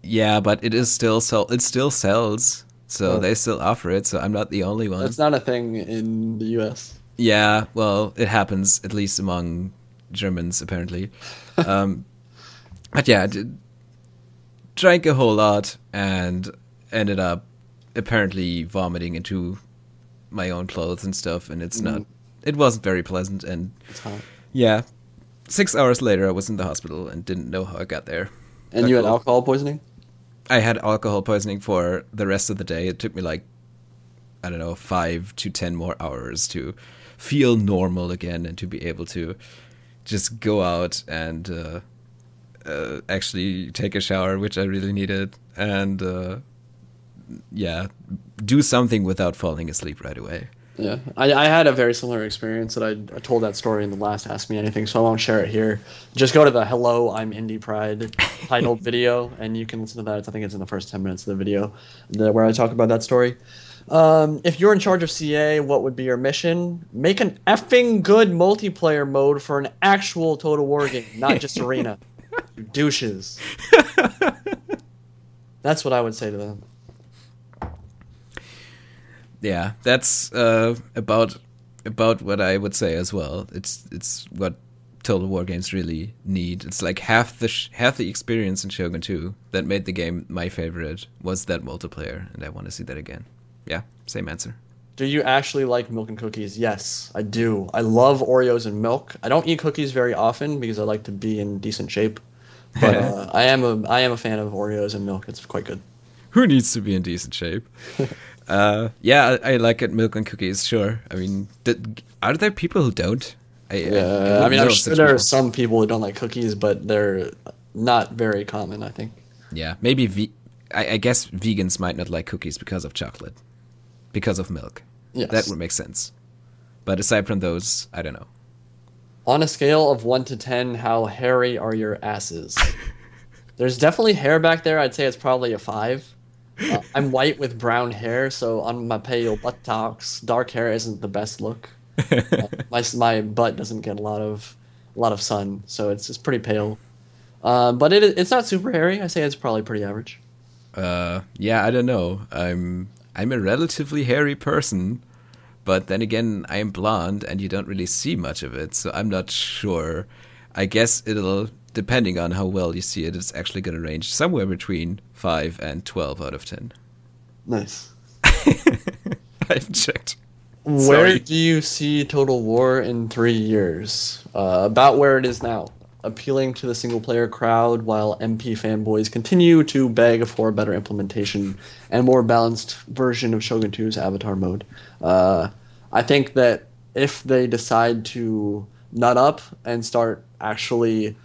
Speaker 2: Yeah, but it still sells, so they still offer it, so I'm not the only one.
Speaker 1: That's not a thing in the U.S.
Speaker 2: Yeah, well, it happens, at least among Germans, apparently. But yeah, drank a whole lot and ended up apparently vomiting into my own clothes and stuff, and it wasn't very pleasant, and yeah, 6 hours later I was in the hospital and didn't know how I got there.
Speaker 1: And you had alcohol poisoning?
Speaker 2: I had alcohol poisoning for the rest of the day. It took me like, I don't know, 5 to 10 more hours to feel normal again and to be able to just go out and actually take a shower, which I really needed, and yeah, do something without falling asleep right away.
Speaker 1: Yeah, I had a very similar experience that I told that story in the last Ask Me Anything, so I won't share it here. Just go to the "Hello, I'm Indie Pride" titled video, and you can listen to that. I think it's in the first 10 minutes of the video, where I talk about that story. If you're in charge of CA, what would be your mission? Make an effing good multiplayer mode for an actual Total War game, not just Arena. You douches. That's what I would say to them.
Speaker 2: Yeah, that's about what I would say as well. It's what Total War games really need. It's like half the experience in Shogun 2 that made the game my favorite was that multiplayer, and I want to see that again. Yeah, same answer.
Speaker 1: Do you actually like milk and cookies? Yes, I do. I love Oreos and milk. I don't eat cookies very often because I like to be in decent shape. But I am a fan of Oreos and milk. It's quite good.
Speaker 2: Who needs to be in decent shape? Yeah, I like it. Milk and cookies, sure. I mean, are there people who don't?
Speaker 1: I mean, I'm sure there are some people who don't like cookies, but they're not very common, I think.
Speaker 2: Yeah, maybe I guess vegans might not like cookies because of chocolate, because of milk.
Speaker 1: Yes.
Speaker 2: That would make sense. But aside from those, I don't know.
Speaker 1: On a scale of 1 to 10, how hairy are your asses? There's definitely hair back there. I'd say it's probably a 5. I'm white with brown hair, so on my pale buttocks, dark hair isn't the best look. My butt doesn't get a lot of sun, so it's pretty pale. But it's not super hairy. I say it's probably pretty average.
Speaker 2: Yeah, I don't know. I'm a relatively hairy person, but then again, I am blonde, and you don't really see much of it, so I'm not sure. I guess it'll, depending on how well you see it, it's actually going to range somewhere between 5 and 12 out of 10.
Speaker 1: Nice.
Speaker 2: I've checked.
Speaker 1: Where do you see Total War in 3 years? About where it is now. Appealing to the single-player crowd while MP fanboys continue to beg for a better implementation and more balanced version of Shogun 2's Avatar mode. I think that if they decide to nut up and start actually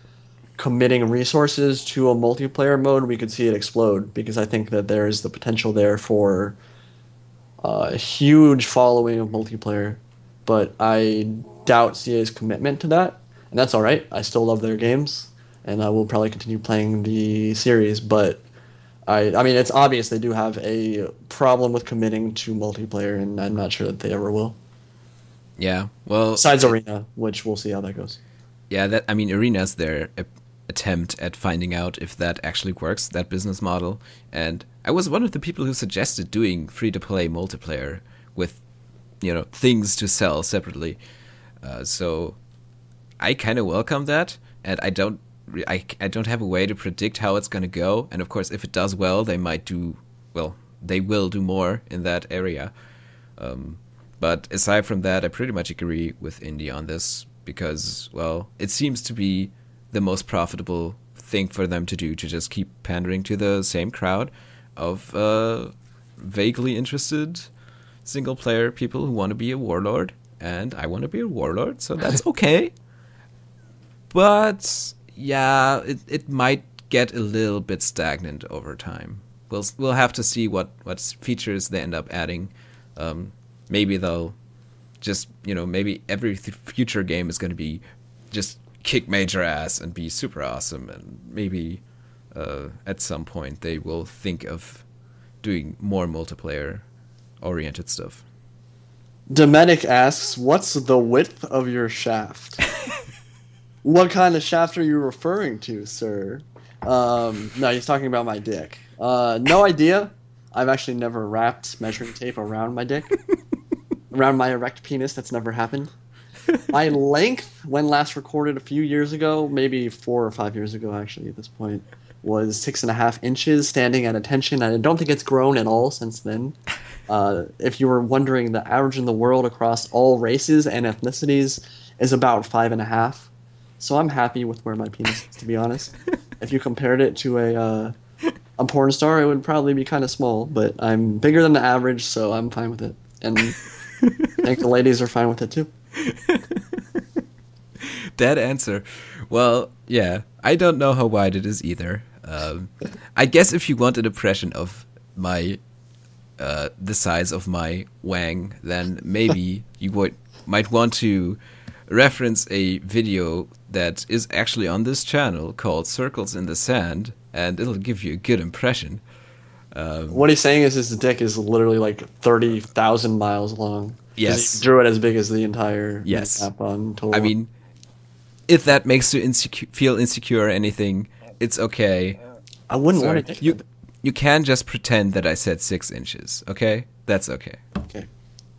Speaker 1: committing resources to a multiplayer mode, we could see it explode, because I think that there is the potential there for a huge following of multiplayer, but I doubt CA's commitment to that, and that's all right. I still love their games, and I will probably continue playing the series, but I mean, it's obvious they do have a problem with committing to multiplayer, and I'm not sure that they ever will.
Speaker 2: Yeah, well...
Speaker 1: Besides Arena, which we'll see how that goes.
Speaker 2: Yeah, I mean, Arena's their attempt at finding out if that actually works, that business model. And I was one of the people who suggested doing free-to-play multiplayer with, things to sell separately. So I kind of welcome that, and I don't have a way to predict how it's going to go. And of course, if it does well, they will do more in that area. But aside from that, I pretty much agree with Indy on this, because, well, it seems to be the most profitable thing for them to do, to just keep pandering to the same crowd of vaguely interested single-player people who want to be a warlord. And I want to be a warlord, so that's okay. But, yeah, it might get a little bit stagnant over time. We'll have to see what features they end up adding. Maybe they'll just, maybe every future game is going to be just kick major ass and be super awesome. And maybe at some point they will think of doing more multiplayer-oriented stuff.
Speaker 1: Domenic asks, what's the width of your shaft? What kind of shaft are you referring to, sir? No, he's talking about my dick. No idea. I've actually never wrapped measuring tape around my dick. Around my erect penis. That's never happened. My length, when last recorded a few years ago, maybe 4 or 5 years ago actually at this point, was 6.5 inches, standing at attention. I don't think it's grown at all since then. If you were wondering, the average in the world across all races and ethnicities is about 5.5. So I'm happy with where my penis is, to be honest. If you compared it to a porn star, it would probably be kind of small, but I'm bigger than the average, so I'm fine with it. And I think the ladies are fine with it too.
Speaker 2: That answer. Well, yeah, I don't know how wide it is either. I guess if you want an impression of my the size of my wang, then maybe might want to reference a video that is actually on this channel called Circles in the Sand, and it'll give you a good impression.
Speaker 1: What he's saying is his dick is literally like 30,000 miles long. 'Cause
Speaker 2: Yes.
Speaker 1: he drew it as big as the entire
Speaker 2: Yes.
Speaker 1: map on Total
Speaker 2: I
Speaker 1: War.
Speaker 2: mean, if that makes you feel insecure or anything, it's okay.
Speaker 1: I wouldn't
Speaker 2: Sorry.
Speaker 1: want to.
Speaker 2: You can just pretend that I said 6 inches, okay? That's okay.
Speaker 1: Okay.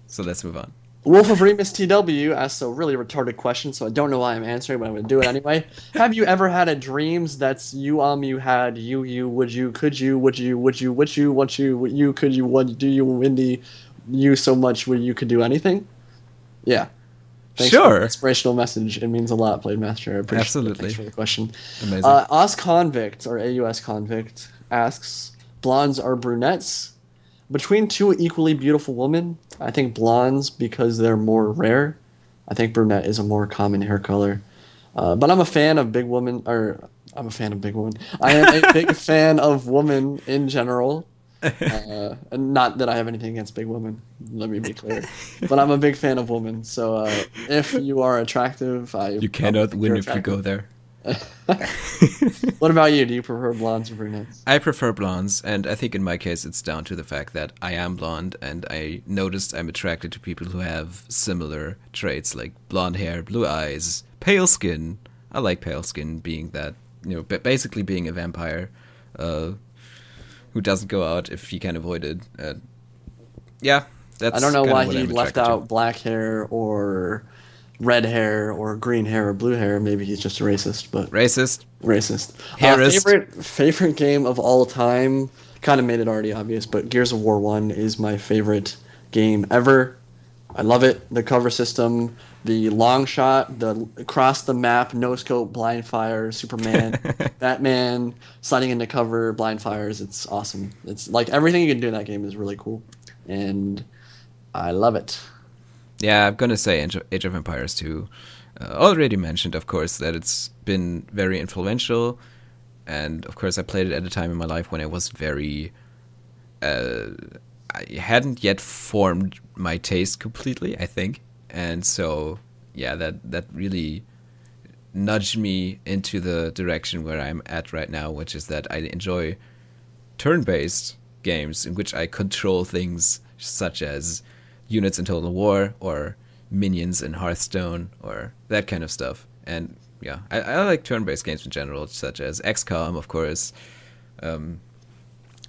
Speaker 2: So let's move on.
Speaker 1: Wolf of Remus TW asked a really retarded question, so I don't know why I'm answering, but I'm going to do it anyway. Have you ever had a dreams that's you had you would you could you would you would you would you what you could you what do you windy you so much where you could do anything? Yeah. Thanks for
Speaker 2: Sure.
Speaker 1: the inspirational message. It means a lot, Played Master. I appreciate it.
Speaker 2: Absolutely.
Speaker 1: Thanks for the question.
Speaker 2: Amazing.
Speaker 1: Us Convict, or AUS Convict, asks, blondes or brunettes? Between two equally beautiful women, I think blondes because they're more rare. I think brunette is a more common hair color. But I'm a fan of big women, or I'm a fan of big women. I am a big fan of women in general. And not that I have anything against big women, let me be clear. But I'm a big fan of women. So if you are attractive,
Speaker 2: You cannot win if you go there.
Speaker 1: What about you? Do you prefer blondes or brunettes?
Speaker 2: I prefer blondes, and I think in my case it's down to the fact that I am blonde, and I noticed I'm attracted to people who have similar traits like blonde hair, blue eyes, pale skin. I like pale skin, being that, basically being a vampire who doesn't go out if he can avoid it. Yeah, that's
Speaker 1: I don't know
Speaker 2: kinda
Speaker 1: why
Speaker 2: what
Speaker 1: he
Speaker 2: I'm
Speaker 1: left
Speaker 2: attracted to.
Speaker 1: out black hair or red hair or green hair or blue hair. Maybe he's just a racist, but
Speaker 2: Racist.
Speaker 1: racist.
Speaker 2: Hairist.
Speaker 1: Favorite game of all time. Kind of made it already obvious, but Gears of War 1 is my favorite game ever. I love it. The cover system, the long shot, the across the map, no scope, blind fire, Superman, Batman, sliding into cover, blind fires. It's awesome. It's like everything you can do in that game is really cool, and I love it.
Speaker 2: Yeah, I'm gonna say Age of Empires 2. Already mentioned, of course, that it's been very influential, and of course I played it at a time in my life when I was very... I hadn't yet formed my taste completely, I think, and so, yeah, that really nudged me into the direction where I'm at right now, which is that I enjoy turn-based games in which I control things such as units in Total War or minions in Hearthstone or that kind of stuff. And yeah, I like turn-based games in general, such as XCOM, of course.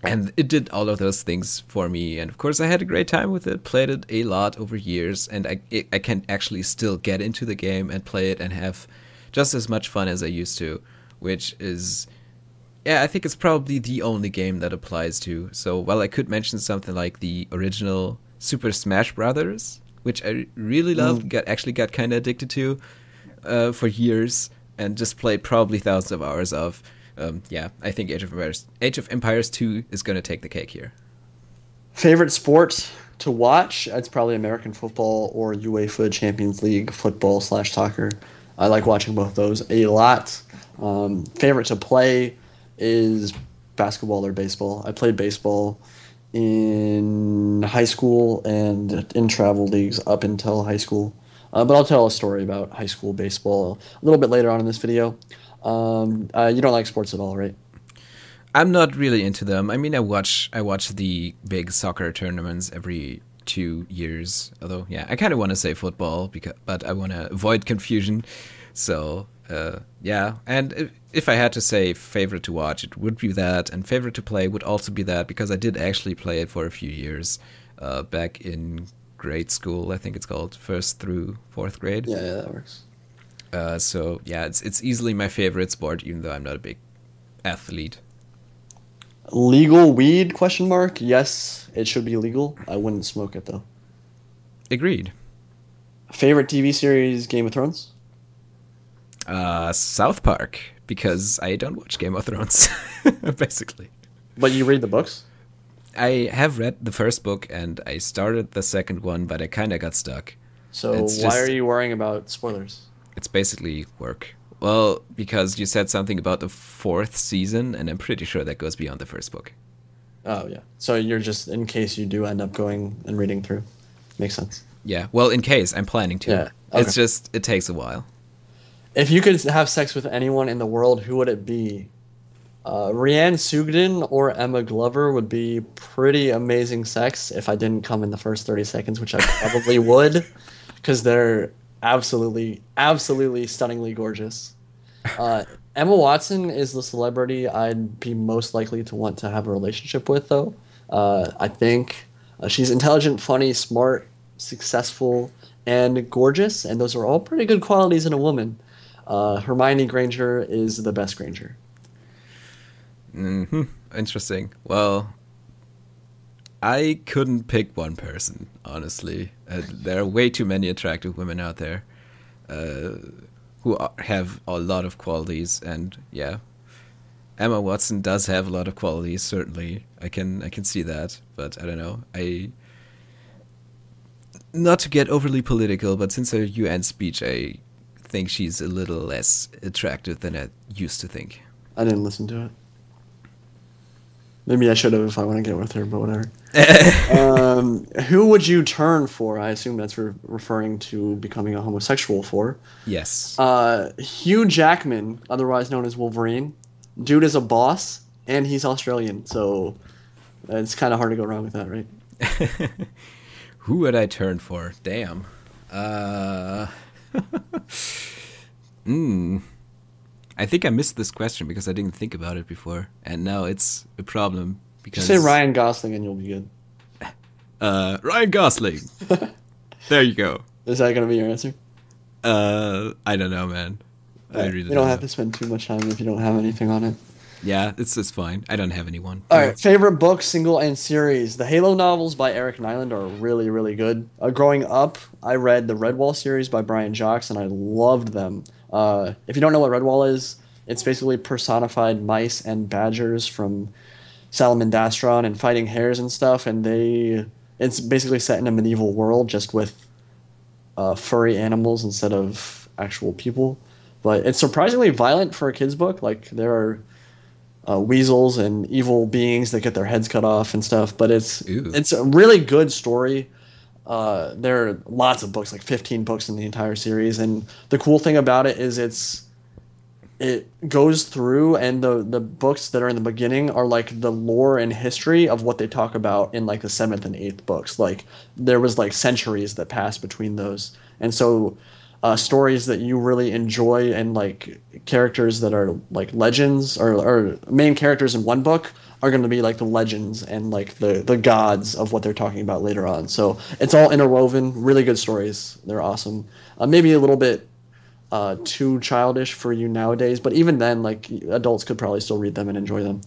Speaker 2: And it did all of those things for me. And of course, I had a great time with it, played it a lot over years, and I can actually still get into the game and play it and have just as much fun as I used to, which is... Yeah, I think it's probably the only game that applies to. So while I could mention something like the original Super Smash Brothers, which I really loved, actually got kind of addicted to for years, and just played probably thousands of hours of. Yeah, I think Age of Empires 2 is going to take the cake here.
Speaker 1: Favorite sport to watch? It's probably American football or UEFA Champions League football / soccer. I like watching both those a lot. Favorite to play is basketball or baseball. I played baseball in high school and in travel leagues up until high school. But I'll tell a story about high school baseball a little bit later on in this video. You don't like sports at all, right?
Speaker 2: I'm not really into them. I mean, I watch the big soccer tournaments every 2 years. Although, yeah, I kind of want to say football, but I want to avoid confusion. So, yeah. And if I had to say favorite to watch, it would be that. And favorite to play would also be that, because I did actually play it for a few years back in grade school, I think it's called, 1st through 4th grade.
Speaker 1: Yeah, that works.
Speaker 2: So yeah, it's easily my favorite sport, even though I'm not a big athlete.
Speaker 1: Legal weed? ? Yes, it should be legal. I wouldn't smoke it though.
Speaker 2: Agreed.
Speaker 1: Favorite TV series? Game of Thrones.
Speaker 2: South Park, because I don't watch Game of Thrones, basically.
Speaker 1: But you read the books?
Speaker 2: I have read the first book and I started the second one, but I kind of got stuck.
Speaker 1: So
Speaker 2: It's
Speaker 1: why
Speaker 2: just-
Speaker 1: are you worrying about spoilers?
Speaker 2: It's basically work. Well, because you said something about the fourth season, and I'm pretty sure that goes beyond the first book.
Speaker 1: Oh yeah. So you're just in case you do end up going and reading through. Makes sense.
Speaker 2: Yeah, well, in case I'm planning to.
Speaker 1: Yeah. Okay.
Speaker 2: It's just, it takes a while.
Speaker 1: If you could have sex with anyone in the world, who would it be? Rianne Sugden or Emma Glover would be pretty amazing sex if I didn't come in the first 30 seconds, which I probably would, because they're absolutely stunningly gorgeous. Emma Watson is the celebrity I'd be most likely to want to have a relationship with, though. I think she's intelligent, funny, smart, successful, and gorgeous, and those are all pretty good qualities in a woman. Hermione Granger is the best Granger.
Speaker 2: Interesting. Well, I couldn't pick one person, honestly. There are way too many attractive women out there have a lot of qualities, and yeah, Emma Watson does have a lot of qualities. Certainly, I can see that, but I don't know. Not to get overly political, but since her UN speech, I think she's a little less attractive than I used to think.
Speaker 1: I didn't listen to it. Maybe I should have if I want to get with her, but whatever. Who would you turn for? I assume that's referring to becoming a homosexual for.
Speaker 2: Yes.
Speaker 1: Hugh Jackman, otherwise known as Wolverine. Dude is a boss, and he's Australian, so it's kind of hard to go wrong with that, right?
Speaker 2: Who would I turn for? Damn. I think I missed this question because I didn't think about it before, and now it's a problem because...
Speaker 1: Just say Ryan Gosling and you'll be good.
Speaker 2: Ryan Gosling! There you go.
Speaker 1: Is that going to be your answer?
Speaker 2: I don't know, man. I really
Speaker 1: you don't have to spend too much time if you don't have anything on it.
Speaker 2: Yeah, it's just fine. I don't have anyone.
Speaker 1: Alright, favorite book, single, and series. The Halo novels by Eric Nyland are really, really good. Growing up, I read the Redwall series by Brian Jacques, and I loved them. If you don't know what Redwall is, it's basically personified mice and badgers from Salamandastron and fighting hares and stuff, and it's basically set in a medieval world just with furry animals instead of actual people. But it's surprisingly violent for a kid's book. Like, there are weasels and evil beings that get their heads cut off and stuff, but it's a really good story. There are lots of books, like 15 books in the entire series, and the cool thing about it is it goes through, and the books that are in the beginning are like the lore and history of what they talk about in like the 7th and 8th books. Like, there was like centuries that passed between those, and so stories that you really enjoy and like characters that are like legends or main characters in one book are going to be like the legends and like the gods of what they're talking about later on. So it's all interwoven, really good stories. They're awesome. Maybe a little bit too childish for you nowadays, but even then, like, adults could probably still read them and enjoy them.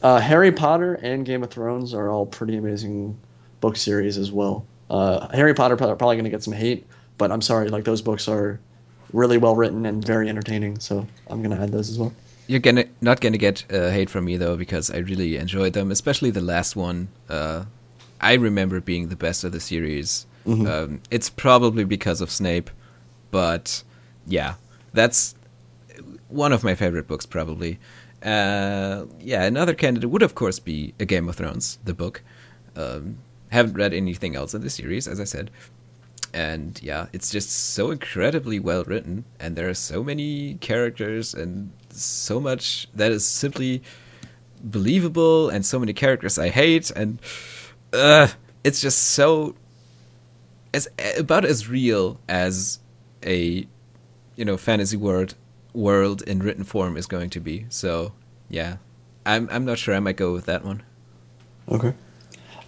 Speaker 1: Harry Potter and Game of Thrones are all pretty amazing book series as well. Harry Potter probably going to get some hate, but I'm sorry, like, those books are really well written and very entertaining, so I'm going to add those as well.
Speaker 2: You're not gonna get hate from me though, because I really enjoyed them, especially the last one. I remember being the best of the series. Mm-hmm. It's probably because of Snape, but yeah, that's one of my favorite books probably. Yeah, another candidate would of course be A Game of Thrones, the book. Haven't read anything else in the series, as I said. And yeah, it's just so incredibly well written, and there are so many characters and so much that is simply believable, and so many characters I hate, and it's just so about as real as a fantasy world in written form is going to be. So yeah, I'm not sure I might go with that one.
Speaker 1: Okay.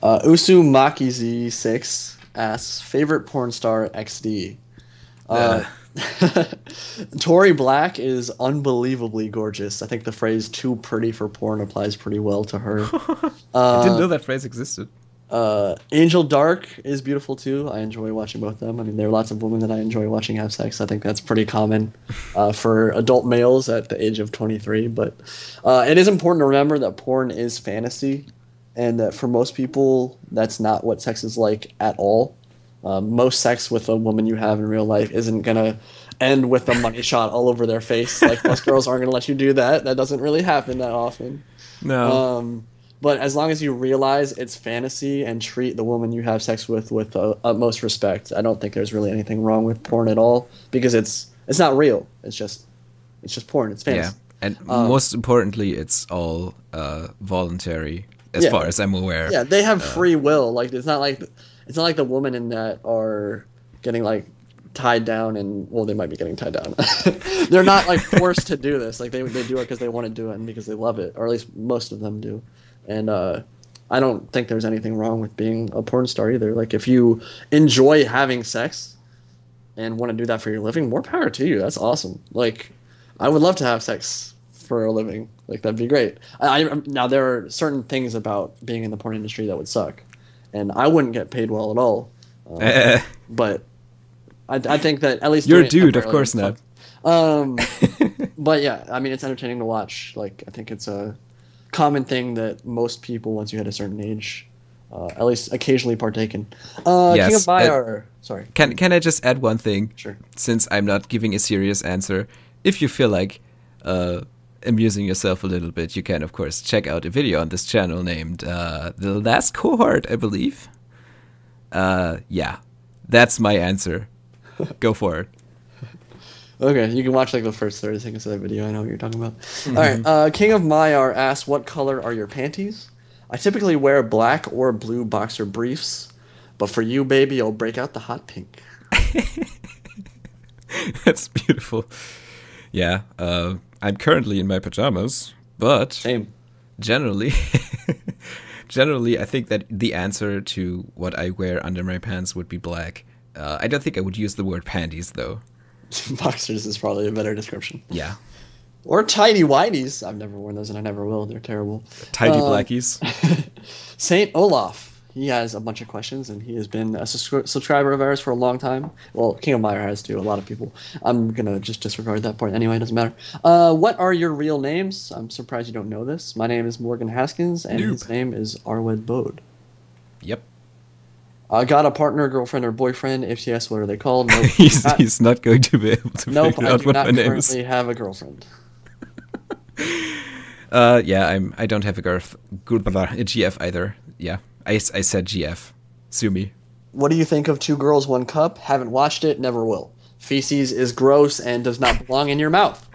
Speaker 1: Usu Makiz6 asks, favorite porn star XD. Tori Black is unbelievably gorgeous. I think the phrase "too pretty for porn" applies pretty well to her.
Speaker 2: I didn't know that phrase existed.
Speaker 1: Angel Dark is beautiful too. I enjoy watching both of them. I mean, there are lots of women that I enjoy watching have sex. I think that's pretty common for adult males at the age of 23. But it is important to remember that porn is fantasy, and that for most people, that's not what sex is like at all. Most sex with a woman you have in real life isn't gonna end with a money shot all over their face. Like most girls aren't gonna let you do that. That doesn't really happen that often.
Speaker 2: No.
Speaker 1: Um, but as long as you realize it's fantasy and treat the woman you have sex with utmost respect, I don't think there's really anything wrong with porn at all because it's not real. It's just porn. It's
Speaker 2: Yeah.
Speaker 1: fantasy.
Speaker 2: And
Speaker 1: Um,
Speaker 2: most importantly, it's all voluntary, as
Speaker 1: yeah,
Speaker 2: far as I'm aware.
Speaker 1: yeah, they have free will. Like it's not like the women in that are getting like tied down and well they might be getting tied down. They're not like forced to do this. Like they do it because they want to do it and because they love it, or at least most of them do. And I don't think there's anything wrong with being a porn star either. Like if you enjoy having sex and want to do that for your living, more power to you. That's awesome. Like I would love to have sex for a living. Like that'd be great. Now there are certain things about being in the porn industry that would suck, and I wouldn't get paid well at all. But I think that at least
Speaker 2: You're a
Speaker 1: doing it
Speaker 2: dude, of
Speaker 1: temporarily
Speaker 2: course
Speaker 1: would
Speaker 2: not.
Speaker 1: suck. But yeah, I mean it's entertaining to watch. Like I think it's a common thing that most people once you hit a certain age, at least occasionally partake in. King of
Speaker 2: Yes.
Speaker 1: Myar. Sorry.
Speaker 2: Can I just add one thing?
Speaker 1: Sure.
Speaker 2: Since I'm not giving a serious answer, if you feel like amusing yourself a little bit, you can of course check out a video on this channel named The Last Cohort, I believe. Yeah, that's my answer. Go for it.
Speaker 1: Okay, you can watch like the first 30 seconds of that video. I know what you're talking about. All right, King of Myar asks, "What color are your panties?" I typically wear black or blue boxer briefs, but for you, baby, I'll break out the hot pink.
Speaker 2: That's beautiful. Yeah, I'm currently in my pajamas, but
Speaker 1: Same.
Speaker 2: generally, generally, I think that the answer to what I wear under my pants would be black. I don't think I would use the word panties, though.
Speaker 1: Boxers is probably a better description.
Speaker 2: Yeah,
Speaker 1: Or tidy whities. I've never worn those, and I never will. They're terrible.
Speaker 2: tidy blackies.
Speaker 1: Saint Olaf. He has a bunch of questions, and he has been a subscriber of ours for a long time. Well, King of Myar has too. A lot of people. I'm gonna just disregard that part anyway. It doesn't matter. What are your real names? I'm surprised you don't know this. My name is Morgan Haskins, and his name is Arwed Bode.
Speaker 2: Yep.
Speaker 1: Got a partner, girlfriend, or boyfriend? If yes, what are they called? Nope.
Speaker 2: He's not going to be able to
Speaker 1: Nope.
Speaker 2: figure
Speaker 1: I
Speaker 2: out
Speaker 1: do
Speaker 2: what
Speaker 1: not
Speaker 2: my name is.
Speaker 1: currently have a girlfriend.
Speaker 2: Yeah, I don't have a GF either. Yeah, I said GF. Sue me.
Speaker 1: What do you think of Two Girls, One Cup? Haven't watched it, never will. Feces is gross and does not belong in your mouth.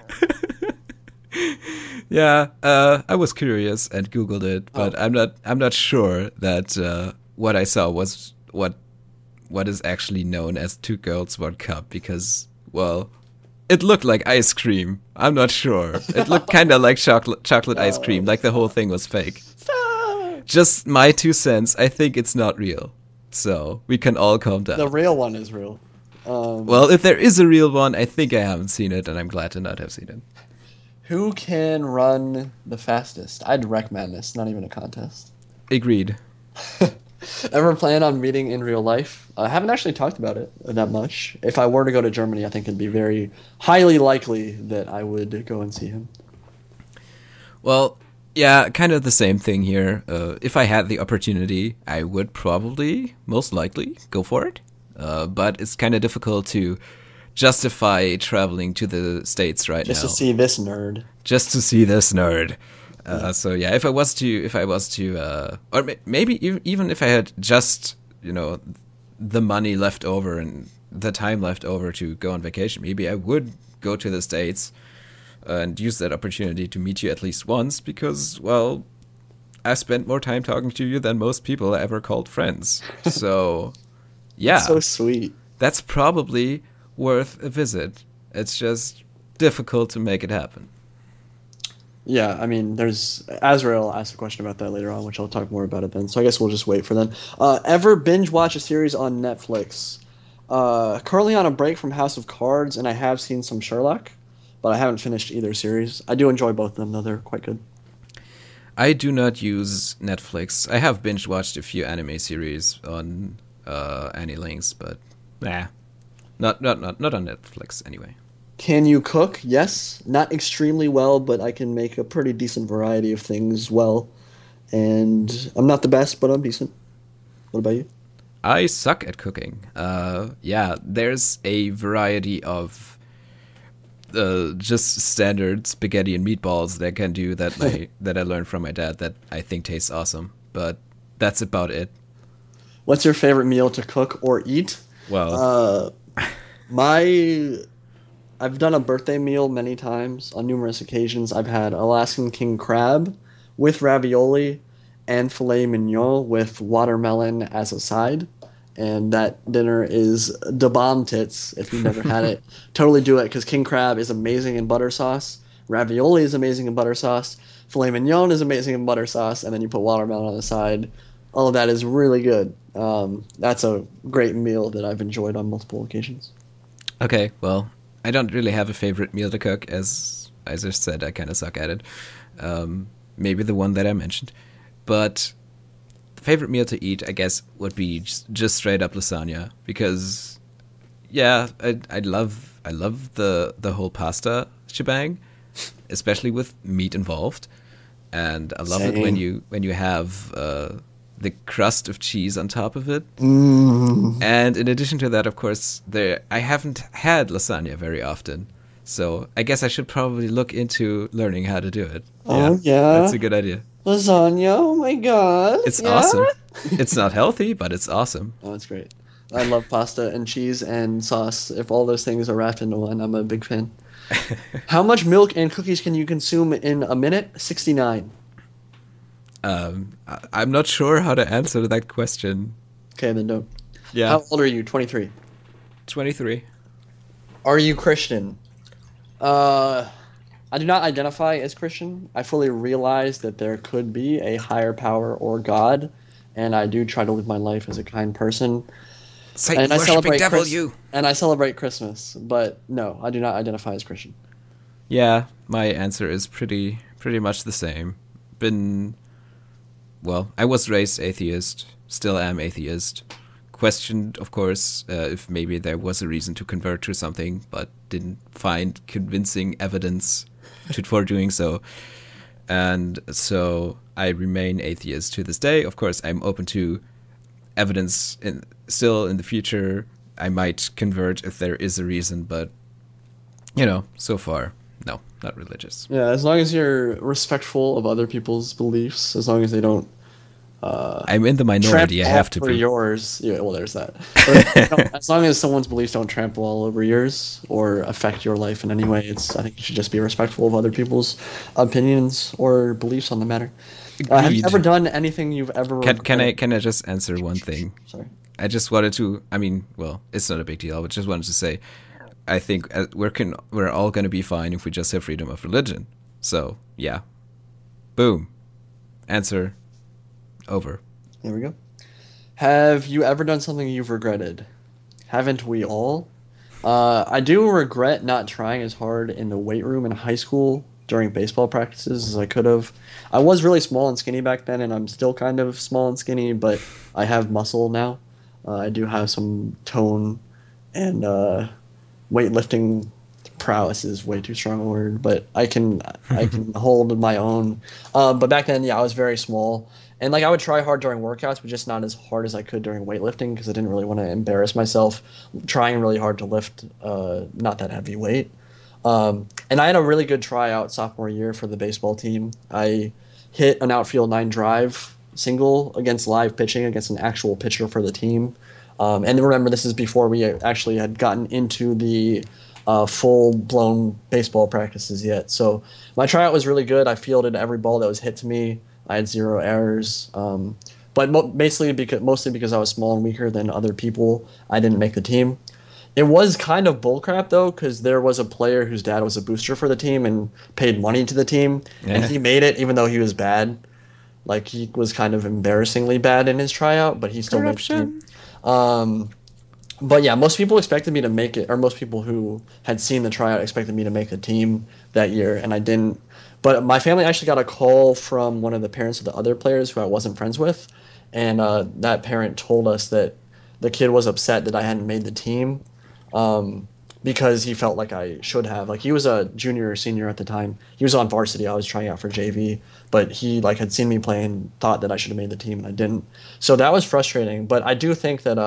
Speaker 2: Yeah, I was curious and Googled it, but I'm not sure that what I saw was what is actually known as Two Girls, One Cup because, well, it looked like ice cream. I'm not sure. It looked kind of like chocolate ice cream, like the whole thing was fake. Just my 2 cents. I think it's not real. So we can all calm down.
Speaker 1: The real one is real.
Speaker 2: Well, if there is a real one, I think I haven't seen it, and I'm glad to not have seen it.
Speaker 1: Who can run the fastest? I'd recommend this, not even a contest.
Speaker 2: Agreed.
Speaker 1: Ever plan on meeting in real life? I haven't actually talked about it that much. If I were to go to Germany, I think it'd be very highly likely that I would go and see him.
Speaker 2: Well, yeah, kind of the same thing here. If I had the opportunity, I would probably, most likely, go for it. But it's kind of difficult to justify traveling to the States right
Speaker 1: Just
Speaker 2: now.
Speaker 1: to see this nerd.
Speaker 2: Just to see this nerd. So yeah, if I was to, or maybe even if I had just, the money left over and the time left over to go on vacation, maybe I would go to the States and use that opportunity to meet you at least once because, well, I spent more time talking to you than most people I ever called friends. So, yeah.
Speaker 1: So sweet.
Speaker 2: That's probably worth a visit. It's just difficult to make it happen.
Speaker 1: Yeah, I mean, there's Azrael asked a question about that later on, which I'll talk more about it then. So I guess we'll just wait for then. Ever binge watch a series on Netflix? Currently on a break from House of Cards, and I have seen some Sherlock, but I haven't finished either series. I do enjoy both of them, though. They're quite good.
Speaker 2: I do not use Netflix. I have binge watched a few anime series on Anylinks, but not on Netflix anyway.
Speaker 1: Can you cook? Yes. Not extremely well, but I can make a pretty decent variety of things well. And I'm not the best, but I'm decent. What about you?
Speaker 2: I suck at cooking. Yeah, there's a variety of just standard spaghetti and meatballs that I can do that I learned from my dad that I think tastes awesome. But that's about it.
Speaker 1: What's your favorite meal to cook or eat?
Speaker 2: Well,
Speaker 1: Uh, my I've done a birthday meal many times on numerous occasions. I've had Alaskan king crab with ravioli and filet mignon with watermelon as a side. And that dinner is da bomb tits if you've never had it. Totally do it because king crab is amazing in butter sauce. Ravioli is amazing in butter sauce. Filet mignon is amazing in butter sauce. And then you put watermelon on the side. All of that is really good. That's a great meal that I've enjoyed on multiple occasions.
Speaker 2: okay, well, I don't really have a favorite meal to cook, as I just said, I kind of suck at it. Maybe the one that I mentioned. But the favorite meal to eat, I guess, would be just straight up lasagna. Because, yeah, I love the whole pasta shebang, especially with meat involved. And I love it
Speaker 1: Same.
Speaker 2: when you have the crust of cheese on top of it.
Speaker 1: Mm.
Speaker 2: And in addition to that, of course, I haven't had lasagna very often. So I guess I should probably look into learning how to do it. Yeah,
Speaker 1: Oh,
Speaker 2: that's
Speaker 1: yeah.
Speaker 2: a good idea.
Speaker 1: Lasagna. Oh, my God.
Speaker 2: It's
Speaker 1: Yeah.
Speaker 2: awesome. It's not healthy, but it's awesome.
Speaker 1: Oh, that's great. I love pasta and cheese and sauce. If all those things are wrapped into one, I'm a big fan. How much milk and cookies can you consume in a minute? 69.
Speaker 2: I'm not sure how to answer that question.
Speaker 1: Okay, then don't.
Speaker 2: Yeah,
Speaker 1: How old are you? 23.
Speaker 2: 23.
Speaker 1: Are you Christian? Uh, I do not identify as Christian. I fully realize that there could be a higher power or God, and I do try to live my life as a kind person.
Speaker 2: Satan
Speaker 1: And I
Speaker 2: worshipping
Speaker 1: celebrate
Speaker 2: devil, you.
Speaker 1: and I celebrate Christmas, but no, I do not identify as Christian.
Speaker 2: Yeah, my answer is pretty much the same. Been Well, I was raised atheist, still am atheist. Questioned, of course, if maybe there was a reason to convert to something, but didn't find convincing evidence for doing so. And so I remain atheist to this day. Of course, I'm open to evidence still in the future. I might convert if there is a reason, but, so far, no, not religious.
Speaker 1: Yeah, as long as you're respectful of other people's beliefs, as long as they don't
Speaker 2: I'm in the minority, I
Speaker 1: trample all
Speaker 2: have to
Speaker 1: over
Speaker 2: be.
Speaker 1: yours. Yeah, well, there's that. But as long as someone's beliefs don't trample all over yours or affect your life in any way, I think you should just be respectful of other people's opinions or beliefs on the matter. Have you
Speaker 2: Agreed.
Speaker 1: ever done anything you've ever regretted?
Speaker 2: Can I just answer one thing?
Speaker 1: Sorry.
Speaker 2: I just wanted to. I mean, well, it's not a big deal. I just wanted to say, I think we're all going to be fine if we just have freedom of religion. So yeah, boom, answer over.
Speaker 1: There we go. Have you ever done something you've regretted? Haven't we all? I do regret not trying as hard in the weight room in high school during baseball practices as I could have. I was really small and skinny back then, and I'm still kind of small and skinny, but I have muscle now. I do have some tone, and weightlifting prowess is way too strong a word, but I can hold my own. But back then, yeah, I was very small, and like I would try hard during workouts, but just not as hard as I could during weightlifting because I didn't really want to embarrass myself trying really hard to lift not that heavy weight. And I had a really good tryout sophomore year for the baseball team. I hit an outfield 9 drive single against live pitching against an actual pitcher for the team. And remember, this is before we actually had gotten into the full-blown baseball practices yet. So my tryout was really good. I fielded every ball that was hit to me. I had 0 errors. But mostly because I was small and weaker than other people, I didn't make the team. It was kind of bullcrap though, because there was a player whose dad was a booster for the team and paid money to the team, and
Speaker 2: Yeah.
Speaker 1: he made it even though he was bad. Like he was kind of embarrassingly bad in his tryout, but he still made the team.
Speaker 2: Corruption.
Speaker 1: Um, but yeah, most people expected me to make it, or most people who had seen the tryout expected me to make the team that year, and I didn't. But my family actually got a call from one of the parents of the other players who I wasn't friends with, and that parent told us that the kid was upset that I hadn't made the team. Um, because he felt like I should have. Like he was a junior or senior at the time. He was on varsity. I was trying out for JV, but he like had seen me play and thought that I should have made the team, and I didn't. So that was frustrating. But I do think that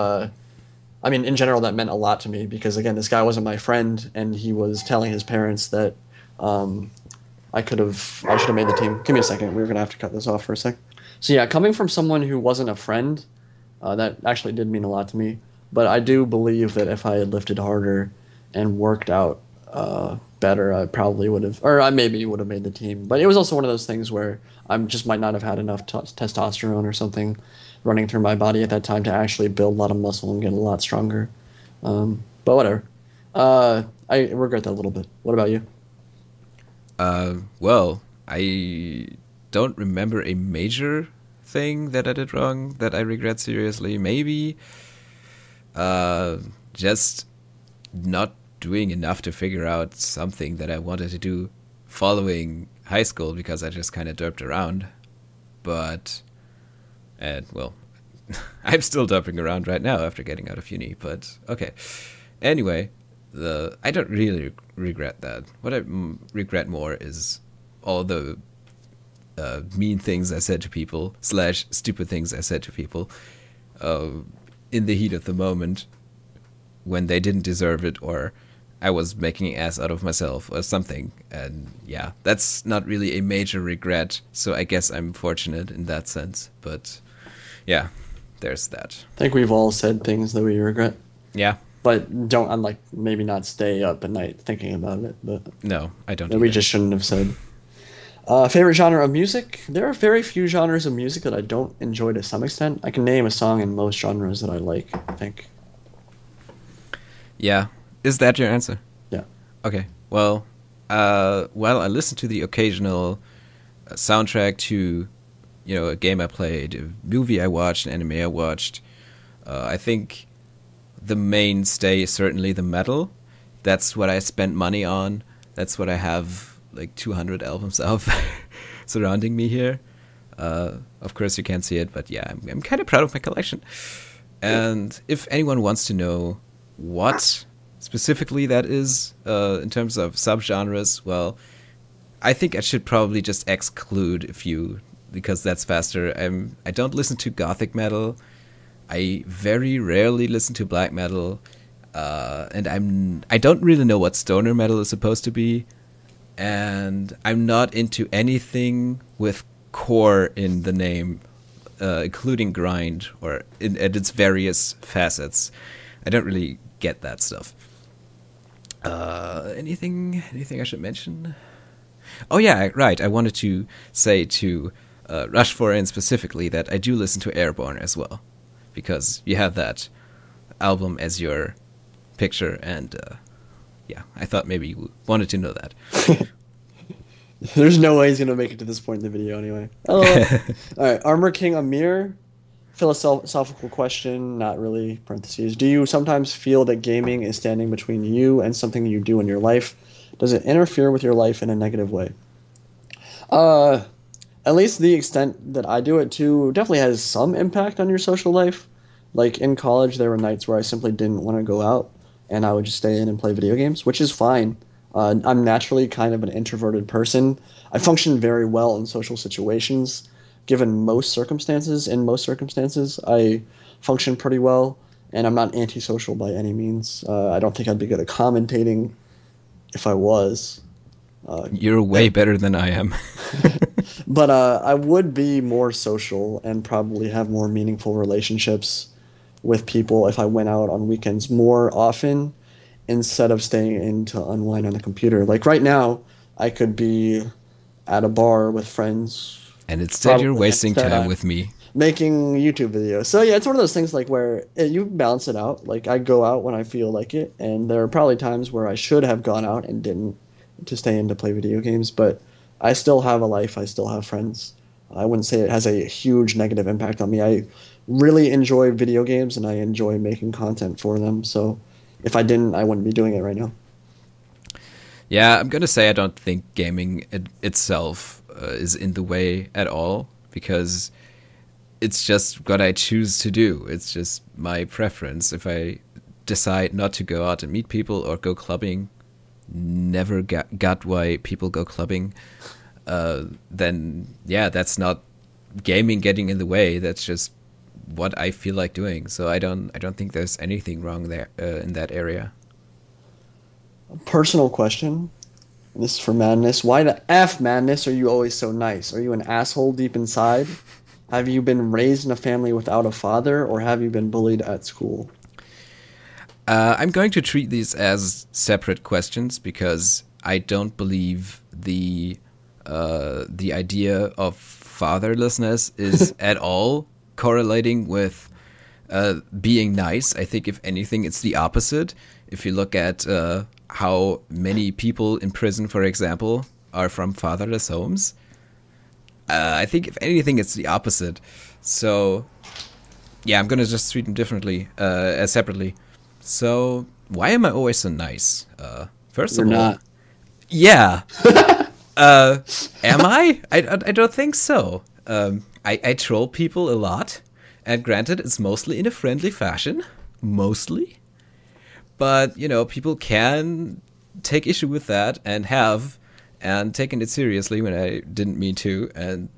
Speaker 1: I mean, in general, that meant a lot to me because again, this guy wasn't my friend, and he was telling his parents that um, I should have made the team. Give me a second. We're gonna have to cut this off for a sec. So yeah, coming from someone who wasn't a friend, that actually did mean a lot to me. But I do believe that if I had lifted harder and worked out better, I probably would have, or I maybe would have made the team. But it was also one of those things where I just might not have had enough testosterone or something running through my body at that time to actually build a lot of muscle and get a lot stronger. But whatever. I regret that a little bit. What about you?
Speaker 2: Well, I don't remember a major thing that I did wrong that I regret seriously. Maybe just not doing enough to figure out something that I wanted to do following high school because I just kind of derped around. But, and well, I'm still derping around right now after getting out of uni, but okay. Anyway, I don't really regret that. What I regret more is all the mean things I said to people / stupid things I said to people in the heat of the moment when they didn't deserve it, or I was making an ass out of myself or something. And yeah, that's not really a major regret, so I guess I'm fortunate in that sense. But yeah, there's that.
Speaker 1: I think we've all said things that we regret.
Speaker 2: Yeah.
Speaker 1: But don't, unlike, maybe not stay up at night thinking about it. But
Speaker 2: no, I don't.
Speaker 1: That we just shouldn't have said. Favorite genre of music? There are very few genres of music that I don't enjoy to some extent. I can name a song in most genres that I like, I think.
Speaker 2: Yeah. Is that your answer?
Speaker 1: Yeah.
Speaker 2: Okay. Well, I listen to the occasional soundtrack to, a game I played, a movie I watched, an anime I watched. I think the mainstay is certainly the metal. That's what I spent money on. That's what I have like 200 albums of surrounding me here. Of course you can't see it, but yeah, I'm kind of proud of my collection. And if anyone wants to know what specifically that is in terms of subgenres, well, I think I should probably just exclude a few because that's faster. I don't listen to gothic metal. I very rarely listen to black metal, and I don't really know what stoner metal is supposed to be, and I'm not into anything with core in the name, including grind or at its various facets. I don't really get that stuff. Anything I should mention? Oh yeah, right. I wanted to say to Rush 4 in specifically that I do listen to Airborne as well, because you have that album as your picture, and yeah, I thought maybe you wanted to know that.
Speaker 1: There's no way he's gonna make it to this point in the video anyway. Oh, all right. Armor King Amir, philosophical question, not really. Parentheses. Do you sometimes feel that gaming is standing between you and something you do in your life? Does it interfere with your life in a negative way? At least the extent that I do it to definitely has some impact on your social life. Like in college, there were nights where I simply didn't want to go out, and I would just stay in and play video games, which is fine. I'm naturally kind of an introverted person. I function very well in social situations. Given most circumstances, I function pretty well, and I'm not antisocial by any means. I don't think I'd be good at commentating if I was.
Speaker 2: You're way better than I am.
Speaker 1: But I would be more social and probably have more meaningful relationships with people if I went out on weekends more often instead of staying in to unwind on the computer. Like right now, I could be at a bar with friends.
Speaker 2: And instead you're wasting time with me.
Speaker 1: Making YouTube videos. So yeah, it's one of those things like where you balance it out. Like I go out when I feel like it, and there are probably times where I should have gone out and didn't to stay in to play video games, but I still have a life. I still have friends. I wouldn't say it has a huge negative impact on me. I really enjoy video games, and I enjoy making content for them. So if I didn't, I wouldn't be doing it right now.
Speaker 2: Yeah, I'm going to say I don't think gaming itself is in the way at all, because it's just what I choose to do. It's just my preference. If I decide not to go out and meet people or go clubbing, never got why people go clubbing, then yeah, that's not gaming getting in the way. That's just what I feel like doing. So I don't think there's anything wrong there in that area.
Speaker 1: Personal question. This is for Madness. Why the F, Madness, are you always so nice? Are you an asshole deep inside? Have you been raised in a family without a father, or have you been bullied at school?
Speaker 2: I'm going to treat these as separate questions because I don't believe the idea of fatherlessness is at all correlating with being nice. I think if anything, it's the opposite. If you look at how many people in prison, for example, are from fatherless homes, I think if anything, it's the opposite. So yeah, I'm gonna just treat them differently, as separately. So why am I always so nice? First
Speaker 1: You're
Speaker 2: of all,
Speaker 1: not.
Speaker 2: yeah. Am I? I don't think so. I troll people a lot, and granted, it's mostly in a friendly fashion, mostly. But you know, people can take issue with that and have, and taken it seriously when I didn't mean to, and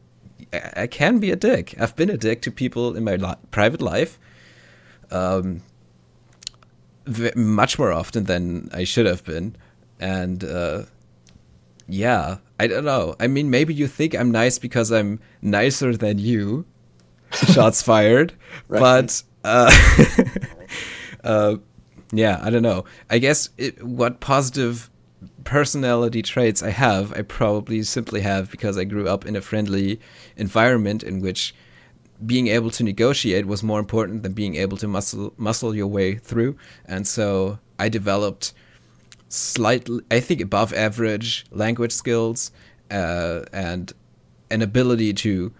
Speaker 2: I can be a dick. I've been a dick to people in my private life, much more often than I should have been, and yeah, I don't know. I mean, maybe you think I'm nice because I'm nicer than you. Shots fired.
Speaker 1: Right.
Speaker 2: But yeah, I don't know. I guess what positive personality traits I have, I probably simply have because I grew up in a friendly environment in which being able to negotiate was more important than being able to muscle your way through. And so I developed slightly, I think, above average language skills and an ability to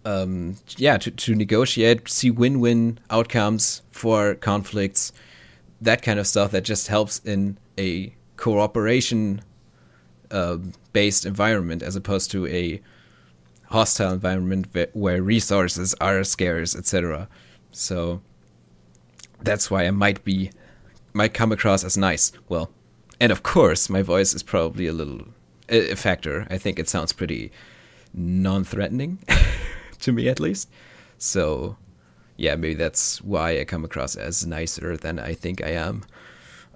Speaker 2: to negotiate, see win-win outcomes for conflicts, that kind of stuff that just helps in a cooperation based environment as opposed to a hostile environment where resources are scarce, etc. So that's why I might come across as nice. Well, and of course my voice is probably a factor. I think it sounds pretty non-threatening to me, at least. So yeah, maybe that's why I come across as nicer than I think I am.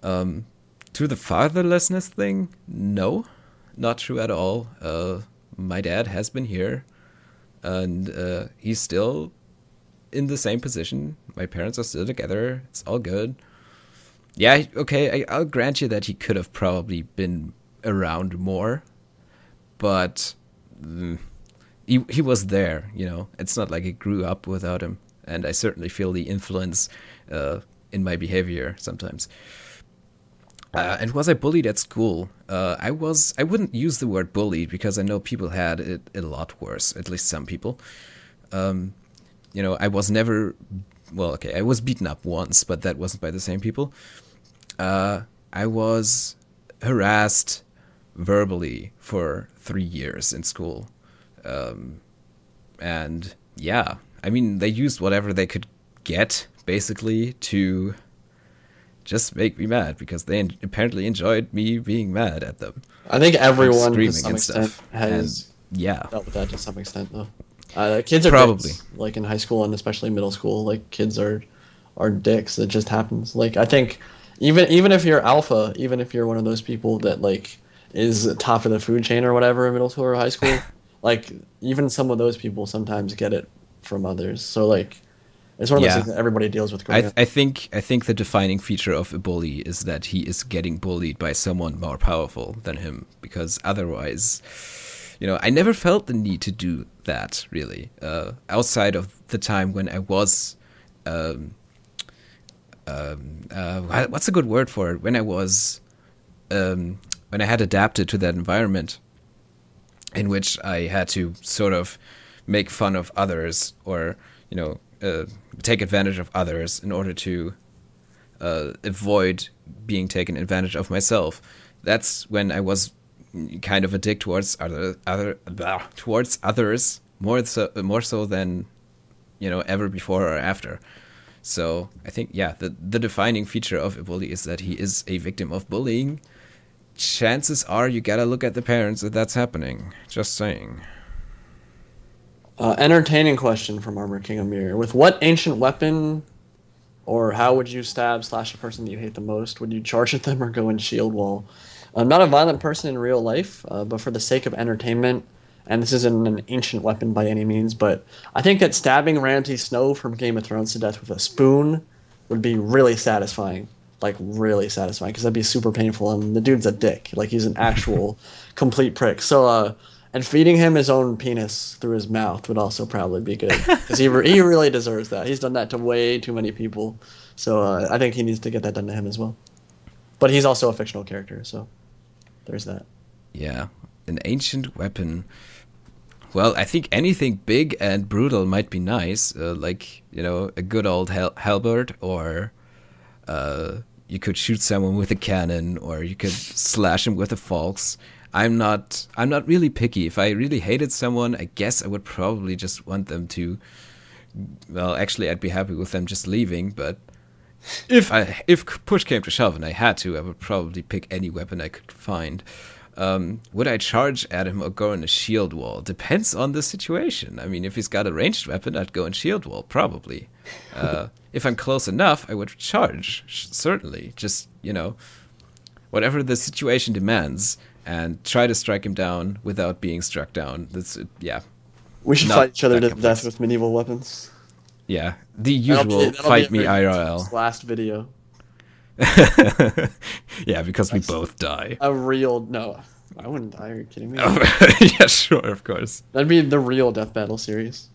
Speaker 2: To the fatherlessness thing, no, not true at all. My dad has been here, and he's still in the same position. My parents are still together. It's all good. Yeah, okay, I'll grant you that he could have probably been around more, but he was there, you know. It's not like I grew up without him, and I certainly feel the influence in my behavior sometimes. And was I bullied at school? I wouldn't use the word bullied because I know people had it a lot worse, at least some people. You know, I was never, well, okay, I was beaten up once, but that wasn't by the same people. I was harassed verbally for 3 years in school. And yeah, I mean, they used whatever they could get, basically, to just make me mad because they apparently enjoyed me being mad at them.
Speaker 1: I think everyone to
Speaker 2: Screaming
Speaker 1: some
Speaker 2: and
Speaker 1: extent
Speaker 2: stuff.
Speaker 1: has
Speaker 2: And yeah,
Speaker 1: dealt with that to some extent, though. Kids are
Speaker 2: Probably.
Speaker 1: dicks, like in high school and especially middle school. Like kids are dicks. It just happens. Like I think even if you're alpha, even if you're one of those people that like is top of the food chain or whatever in middle school or high school, like even some of those people sometimes get it from others. So like it's one of those
Speaker 2: Yeah.
Speaker 1: things that everybody deals with growing up.
Speaker 2: I think the defining feature of a bully is that he is getting bullied by someone more powerful than him, because otherwise, you know, I never felt the need to do that really. Outside of the time when I was, what's a good word for it? When I was, when I had adapted to that environment, in which I had to sort of make fun of others or, you know, take advantage of others in order to avoid being taken advantage of myself. That's when I was kind of a dick towards towards others more so than, you know, ever before or after. So I think, yeah, the defining feature of a bully is that he is a victim of bullying. Chances are you gotta look at the parents if that's happening. Just saying.
Speaker 1: Entertaining question from Armor King Amir. With what ancient weapon or how would you stab slash a person that you hate the most? Would you charge at them or go in shield wall? I'm not a violent person in real life, but for the sake of entertainment, and this isn't an ancient weapon by any means, but I think that stabbing Ramsay Snow from Game of Thrones to death with a spoon would be really satisfying. Like, really satisfying, because that'd be super painful, and the dude's a dick. Like, he's an actual complete prick. So, and feeding him his own penis through his mouth would also probably be good, because he really deserves that. He's done that to way too many people. So, I think he needs to get that done to him as well. But he's also a fictional character, so there's that.
Speaker 2: Yeah, an ancient weapon. Well, I think anything big and brutal might be nice, like, you know, a good old halberd, or you could shoot someone with a cannon, or you could slash him with a falx. I'm not really picky. If I really hated someone, I guess I would probably just want them to. Well, actually, I'd be happy with them just leaving. But if push came to shove and I had to, I would probably pick any weapon I could find. Would I charge at him or go in a shield wall? Depends on the situation. I mean, if he's got a ranged weapon, I'd go in shield wall, probably. If I'm close enough, I would charge, certainly. Just, you know, whatever the situation demands, and try to strike him down without being struck down. That's, yeah.
Speaker 1: We should fight each other to death with medieval weapons.
Speaker 2: Yeah, the usual fight me IRL.
Speaker 1: Last video.
Speaker 2: Yeah, because we both die.
Speaker 1: No, I wouldn't die. Are you kidding me?
Speaker 2: Yeah, sure, of course.
Speaker 1: That'd be the real death battle series.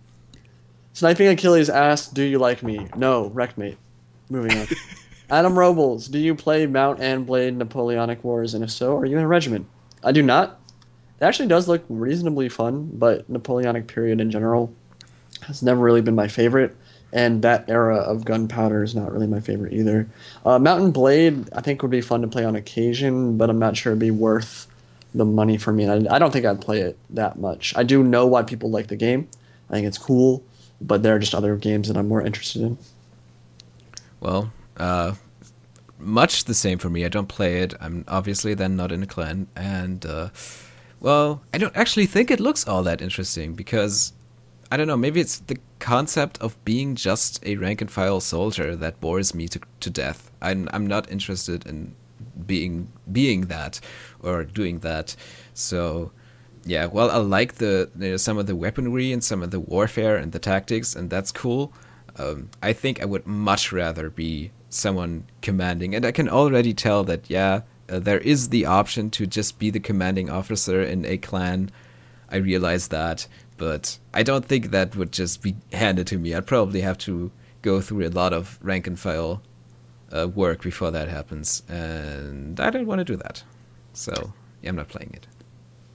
Speaker 1: Sniping Achilles asked, "Do you like me?" No, wreckmate. Moving on. Adam Robles, do you play Mount and Blade Napoleonic Wars? And if so, are you in a regiment? I do not. It actually does look reasonably fun, but Napoleonic period in general has never really been my favorite. And that era of gunpowder is not really my favorite either. Mount and Blade, I think, would be fun to play on occasion, but I'm not sure it'd be worth the money for me. I don't think I'd play it that much. I do know why people like the game. I think it's cool, but there are just other games that I'm more interested in.
Speaker 2: Well, much the same for me. I don't play it. I'm obviously then not in a clan. And, well, I don't actually think it looks all that interesting because, I don't know, maybe it's the concept of being just a rank and file soldier that bores me to death. I'm not interested in being that or doing that. So, yeah, well, I like some of the weaponry and some of the warfare and the tactics, and that's cool. I think I would much rather be someone commanding, and I can already tell that, there is the option to just be the commanding officer in a clan. I realize that, but I don't think that would just be handed to me. I'd probably have to go through a lot of rank and file work before that happens, and I don't want to do that. So, yeah, I'm not playing it.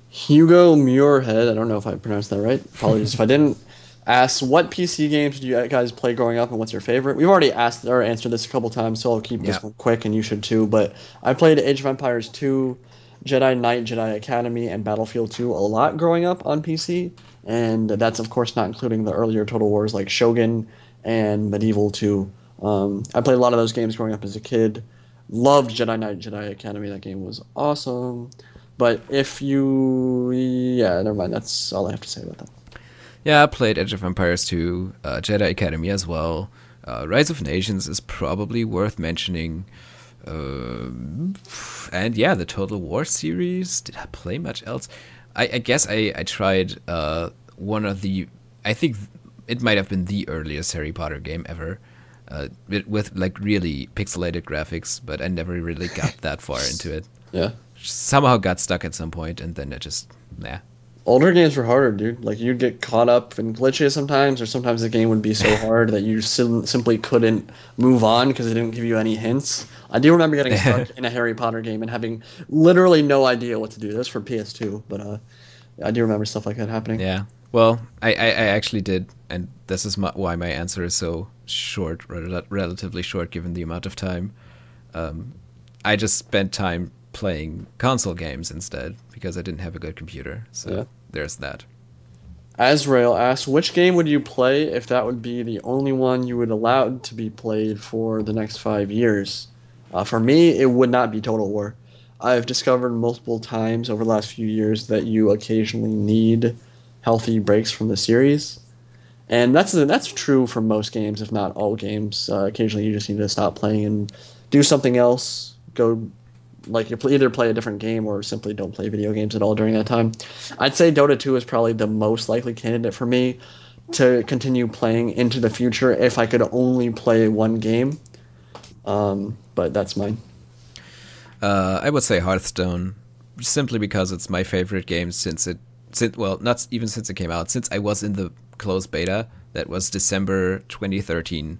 Speaker 1: Hugo Muirhead, I don't know if I pronounced that right. Apologies if I didn't. Asks, what PC games did you guys play growing up and what's your favorite? We've already asked or answered this a couple times, so I'll keep this one quick and you should too. But I played Age of Empires 2, Jedi Knight, Jedi Academy, and Battlefield 2 a lot growing up on PC. And that's, of course, not including the earlier Total Wars like Shogun and Medieval 2. I played a lot of those games growing up as a kid. Loved Jedi Knight, Jedi Academy. That game was awesome. But if you... Yeah, never mind. That's all I have to say about that.
Speaker 2: Yeah, I played Age of Empires 2, Jedi Academy as well. Rise of Nations is probably worth mentioning. And yeah, the Total War series. Did I play much else? I guess I tried one of the... I think it might have been the earliest Harry Potter game ever. With like really pixelated graphics, but I never really got that far into it.
Speaker 1: Yeah.
Speaker 2: Somehow got stuck at some point, and then I just... Nah.
Speaker 1: Older games were harder, dude. Like, you'd get caught up in glitches sometimes, or sometimes the game would be so hard that you simply couldn't move on because it didn't give you any hints. I do remember getting stuck in a Harry Potter game and having literally no idea what to do. That's for PS2, but I do remember stuff like that happening.
Speaker 2: Yeah. Well, I actually did, and this is why my answer is so short, relatively short given the amount of time. I just spent time playing console games instead because I didn't have a good computer. So there's that.
Speaker 1: Azrael asks, which game would you play if that would be the only one you would allow to be played for the next 5 years? For me, it would not be Total War. I've discovered multiple times over the last few years that you occasionally need healthy breaks from the series. And that's true for most games, if not all games. Occasionally, you just need to stop playing and do something else. Go, like either play a different game or simply don't play video games at all during that time. I'd say Dota 2 is probably the most likely candidate for me to continue playing into the future if I could only play one game. But that's mine.
Speaker 2: I would say Hearthstone, simply because it's my favorite game well, not even since it came out, since I was in the closed beta. That was December 2013.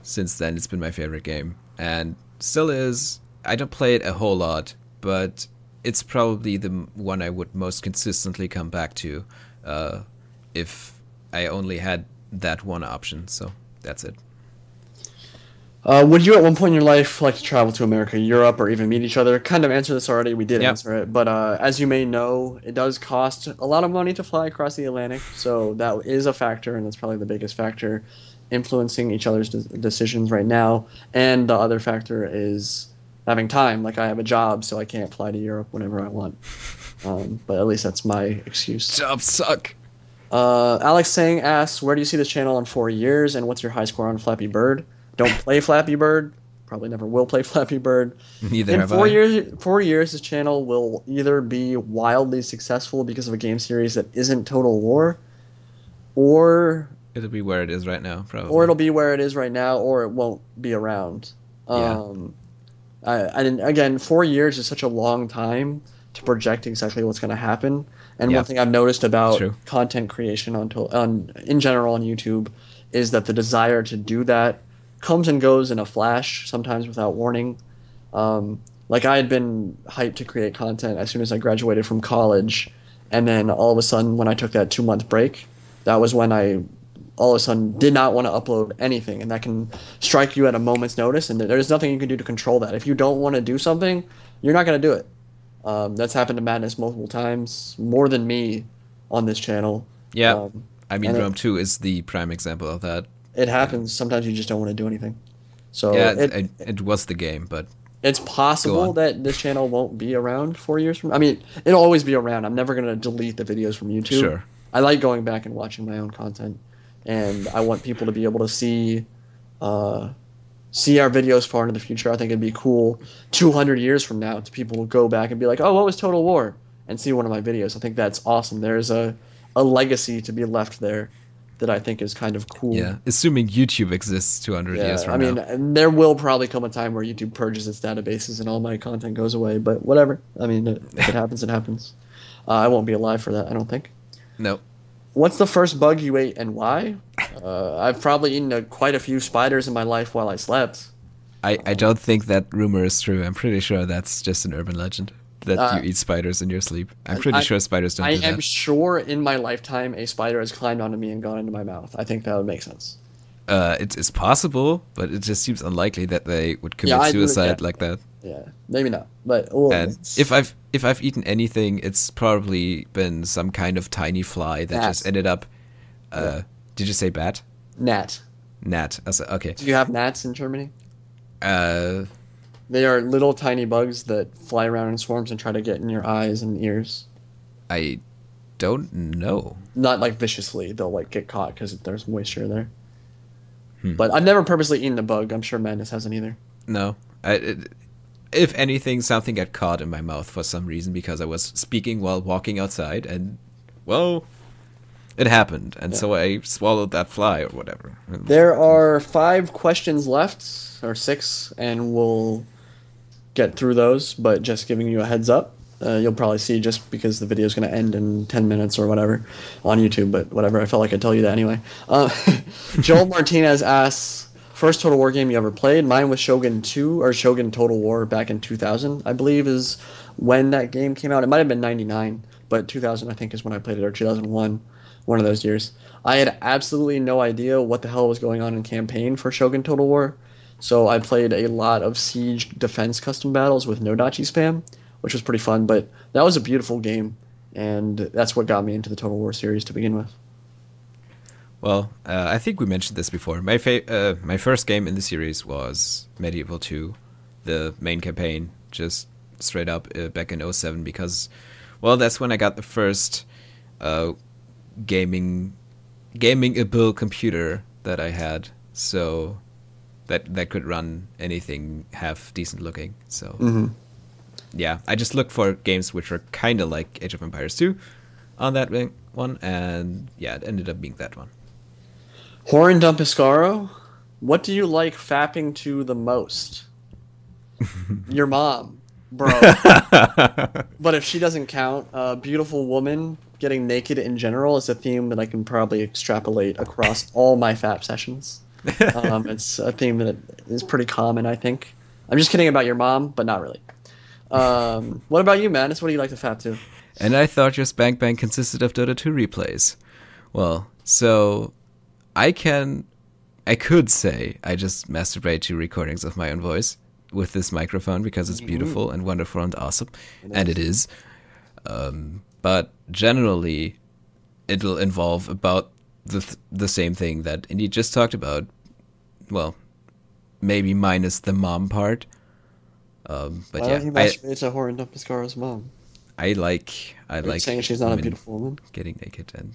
Speaker 2: Since then, it's been my favorite game, and still is. I don't play it a whole lot, but it's probably the one I would most consistently come back to if I only had that one option. So that's it.
Speaker 1: Would you at one point in your life like to travel to America, Europe, or even meet each other? Kind of answered this already. We did
Speaker 2: Yep.
Speaker 1: answer it. But as you may know, it does cost a lot of money to fly across the Atlantic. So that is a factor, and that's probably the biggest factor influencing each other's decisions right now. And the other factor is having time. Like I have a job, so I can't fly to Europe whenever I want. But at least that's my excuse.
Speaker 2: Jobs suck.
Speaker 1: Alex Sang asks, where do you see this channel in 4 years, and what's your high score on Flappy Bird? Don't play Flappy Bird. Probably never will play Flappy Bird.
Speaker 2: Neither
Speaker 1: In
Speaker 2: have
Speaker 1: four
Speaker 2: I.
Speaker 1: years, 4 years, this channel will either be wildly successful because of a game series that isn't Total War, or
Speaker 2: It'll be where it is right now, probably.
Speaker 1: or it'll be where it is right now, or it won't be around.
Speaker 2: Yeah.
Speaker 1: Again, 4 years is such a long time to project exactly what's going to happen. And
Speaker 2: Yeah.
Speaker 1: one thing I've noticed about
Speaker 2: True.
Speaker 1: content creation in general on YouTube is that the desire to do that comes and goes in a flash, sometimes without warning. Like I had been hyped to create content as soon as I graduated from college, and then all of a sudden, when I took that 2 month break, that was when I all of a sudden did not want to upload anything, and that can strike you at a moment's notice, and there's nothing you can do to control that. If you don't want to do something, you're not going to do it. That's happened to Madness multiple times, more than me on this channel.
Speaker 2: Yeah.
Speaker 1: Um,
Speaker 2: I mean,
Speaker 1: and
Speaker 2: Rome 2 is the prime example of that.
Speaker 1: it happens. Sometimes you just don't want to do anything. So
Speaker 2: Yeah, it was the game, but
Speaker 1: it's
Speaker 2: Go
Speaker 1: possible
Speaker 2: on.
Speaker 1: that this channel won't be around 4 years from. I mean, it'll always be around. I'm never gonna delete the videos from YouTube.
Speaker 2: Sure.
Speaker 1: I like going back and watching my own content, and I want people to be able to see our videos far into the future. I think it'd be cool 200 years from now to people will go back and be like, oh, what was Total War? And see one of my videos. I think that's awesome. There's a legacy to be left there that I think is kind of cool.
Speaker 2: yeah, assuming YouTube exists 200 years from
Speaker 1: I mean,
Speaker 2: now.
Speaker 1: and there will probably come a time where YouTube purges its databases and all my content goes away, but whatever. I mean, if it happens, it happens. I won't be alive for that, I don't think.
Speaker 2: No.
Speaker 1: What's the first bug you ate and why? I've probably eaten quite a few spiders in my life while I slept.
Speaker 2: I don't think that rumor is true. I'm pretty sure that's just an urban legend that you eat spiders in your sleep. I'm pretty sure spiders don't
Speaker 1: I
Speaker 2: do
Speaker 1: am
Speaker 2: that.
Speaker 1: sure in my lifetime a spider has climbed onto me and gone into my mouth. I think that would make sense.
Speaker 2: It's possible, but it just seems unlikely that they would commit
Speaker 1: I do,
Speaker 2: suicide
Speaker 1: yeah.
Speaker 2: like that.
Speaker 1: Yeah, maybe not. But well,
Speaker 2: And if I've eaten anything, it's probably been some kind of tiny fly that
Speaker 1: Gnats.
Speaker 2: just ended up. Did you say bat?
Speaker 1: gnat.
Speaker 2: Gnat. Okay.
Speaker 1: Do you have gnats in Germany?
Speaker 2: Uh,
Speaker 1: They are little tiny bugs that fly around in swarms and try to get in your eyes and ears.
Speaker 2: I don't know.
Speaker 1: Not like viciously. They'll like get caught because there's moisture there. But I've never purposely eaten a bug. I'm sure Madness hasn't either.
Speaker 2: No. If anything, something got caught in my mouth for some reason because I was speaking while walking outside, and well, it happened, and so I swallowed that fly or whatever.
Speaker 1: There are 5 questions left, or 6, and we'll get through those, but just giving you a heads up. You'll probably see just because the video is going to end in 10 minutes or whatever on YouTube, but whatever. I felt like I'd tell you that anyway. Joel Martinez asks, first Total War game you ever played? Mine was Shogun 2, or Shogun Total War back in 2000, I believe is when that game came out. It might have been 99, but 2000 I think is when I played it, or 2001, one of those years. I had absolutely no idea what the hell was going on in campaign for Shogun Total War. So I played a lot of siege defense custom battles with no dachi spam, which was pretty fun. But that was a beautiful game, and that's what got me into the Total War series to begin with.
Speaker 2: I think we mentioned this before. My first game in the series was Medieval 2, the main campaign, just straight up back in '07 because, well, that's when I got the first gaming-able computer that I had, so that could run anything half decent looking. So yeah, I just looked for games which were kind of like Age of Empires 2 on that one, and yeah, it ended up being that one.
Speaker 1: Horin Dumpiscaro, what do you like fapping to the most? Your mom, bro. But if she doesn't count, beautiful woman getting naked in general is a theme that I can probably extrapolate across all my fap sessions. It's a theme that is pretty common, I think. I'm just kidding about your mom, but not really. What about you, Madness? What do you like to fap to?
Speaker 2: And I thought your Spank Bang consisted of Dota 2 replays. Well, so I could say I just masturbate to recordings of my own voice with this microphone because it's beautiful and wonderful and awesome, and it is. But generally, it'll involve about the same thing that Indy just talked about. Well, maybe minus the mom part. But
Speaker 1: Why
Speaker 2: yeah,
Speaker 1: don't you masturbate to Horin Dumpiscaro's mom?
Speaker 2: I like
Speaker 1: saying she's not a beautiful woman?
Speaker 2: getting naked and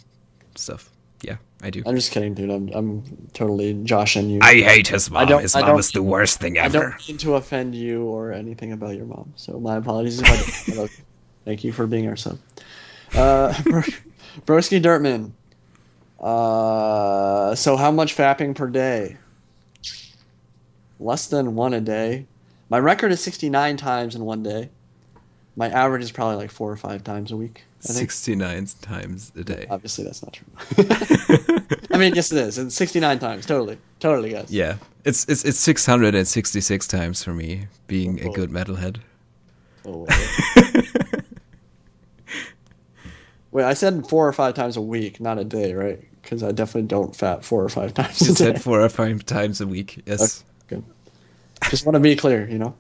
Speaker 2: stuff. Yeah, I do.
Speaker 1: I'm just kidding, dude. I'm totally joshing you.
Speaker 2: I hate his mom. His mom is the worst thing ever.
Speaker 1: I don't mean to offend you or anything about your mom, so my apologies if I don't. Thank you for being our son. Broski Dirtman. So how much fapping per day? Less than one a day. My record is 69 times in one day. My average is probably like 4 or 5 times a week. I think.
Speaker 2: 69 times a day.
Speaker 1: Obviously, that's not true. I mean, yes, it is. It's 69 times. Totally, guys.
Speaker 2: Yeah, it's 666 times for me, being a good metalhead.
Speaker 1: Oh, wait, I said 4 or 5 times a week, not a day, right? Because I definitely don't fap 4 or 5 times a day.
Speaker 2: You said 4 or 5 times a week. Yes.
Speaker 1: Okay, good. Just want to be clear, you know.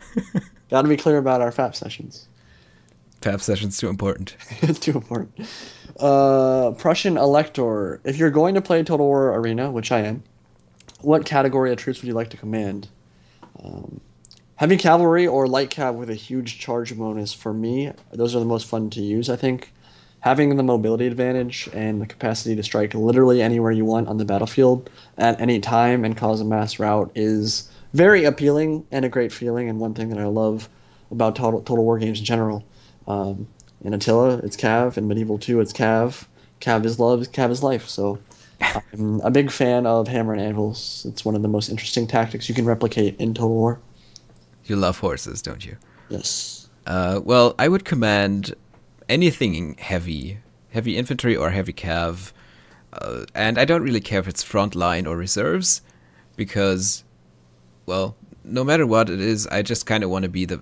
Speaker 1: Got to be clear about our fap sessions.
Speaker 2: Fap sessions too important.
Speaker 1: Too important. Prussian Elector. If you're going to play Total War Arena, which I am, what category of troops would you like to command? Heavy cavalry or light cav with a huge charge bonus for me. Those are the most fun to use, I think. Having the mobility advantage and the capacity to strike literally anywhere you want on the battlefield at any time and cause a mass rout is very appealing and a great feeling, and one thing that I love about Total War games in general. In Attila, it's Cav. In Medieval 2, it's Cav. Cav is love, Cav is life. So I'm a big fan of hammer and anvils. It's one of the most interesting tactics you can replicate in Total War.
Speaker 2: You love horses, don't you?
Speaker 1: Yes.
Speaker 2: Well, I would command anything heavy infantry or heavy cav, and I don't really care if it's front line or reserves, because, well, no matter what it is, I just kind of want to be the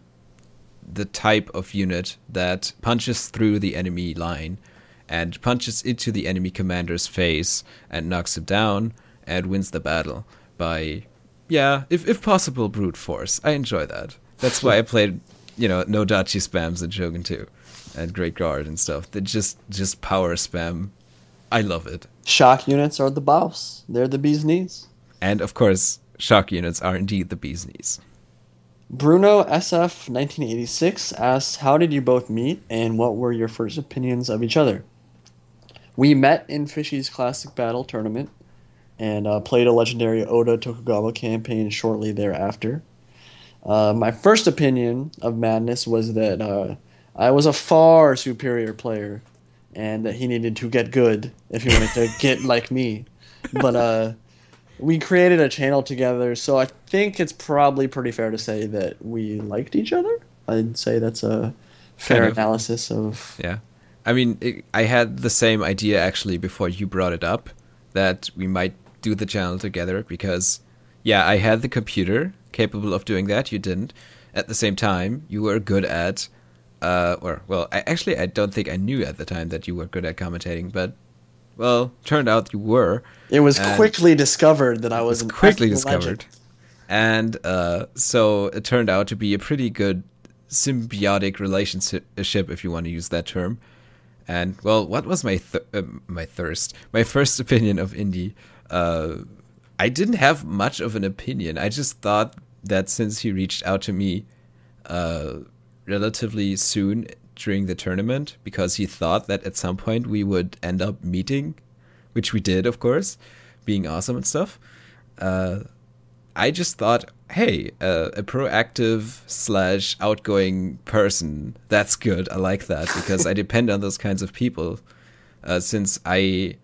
Speaker 2: type of unit that punches through the enemy line and punches into the enemy commander's face and knocks him down and wins the battle by, yeah, if possible, brute force. I enjoy that. That's why I played, no Dachi spams in Shogun 2 and Great Guard and stuff. That just power spam. I love it.
Speaker 1: Shock units are the boss. They're the bee's knees.
Speaker 2: And of course, shock units are indeed the bee's knees.
Speaker 1: Bruno SF 1986 asks, how did you both meet and what were your first opinions of each other? We met in Fishy's Classic Battle Tournament and played a legendary Oda Tokugawa campaign shortly thereafter. My first opinion of Madness was that I was a far superior player and that he needed to get good if he wanted to get like me. But we created a channel together, so I think it's probably pretty fair to say that we liked each other. I'd say that's a fair analysis of...
Speaker 2: Yeah. I mean, I had the same idea actually before you brought it up, that we might do the channel together because, yeah, I had the computer capable of doing that. You didn't. At the same time, you were good at... I don't think I knew at the time that you were good at commentating, but... Well, turned out you were.
Speaker 1: It was quickly discovered that I was an
Speaker 2: quickly discovered. And so it turned out to be a pretty good symbiotic relationship, if you want to use that term. And, well, what was my first opinion of Indy? Uh, I didn't have much of an opinion. I just thought that since he reached out to me uh, relatively soon during the tournament, because he thought that at some point we would end up meeting, which we did, of course, being awesome and stuff. Uh, I just thought, hey, a proactive slash outgoing person, that's good. I like that because I depend on those kinds of people. Since I,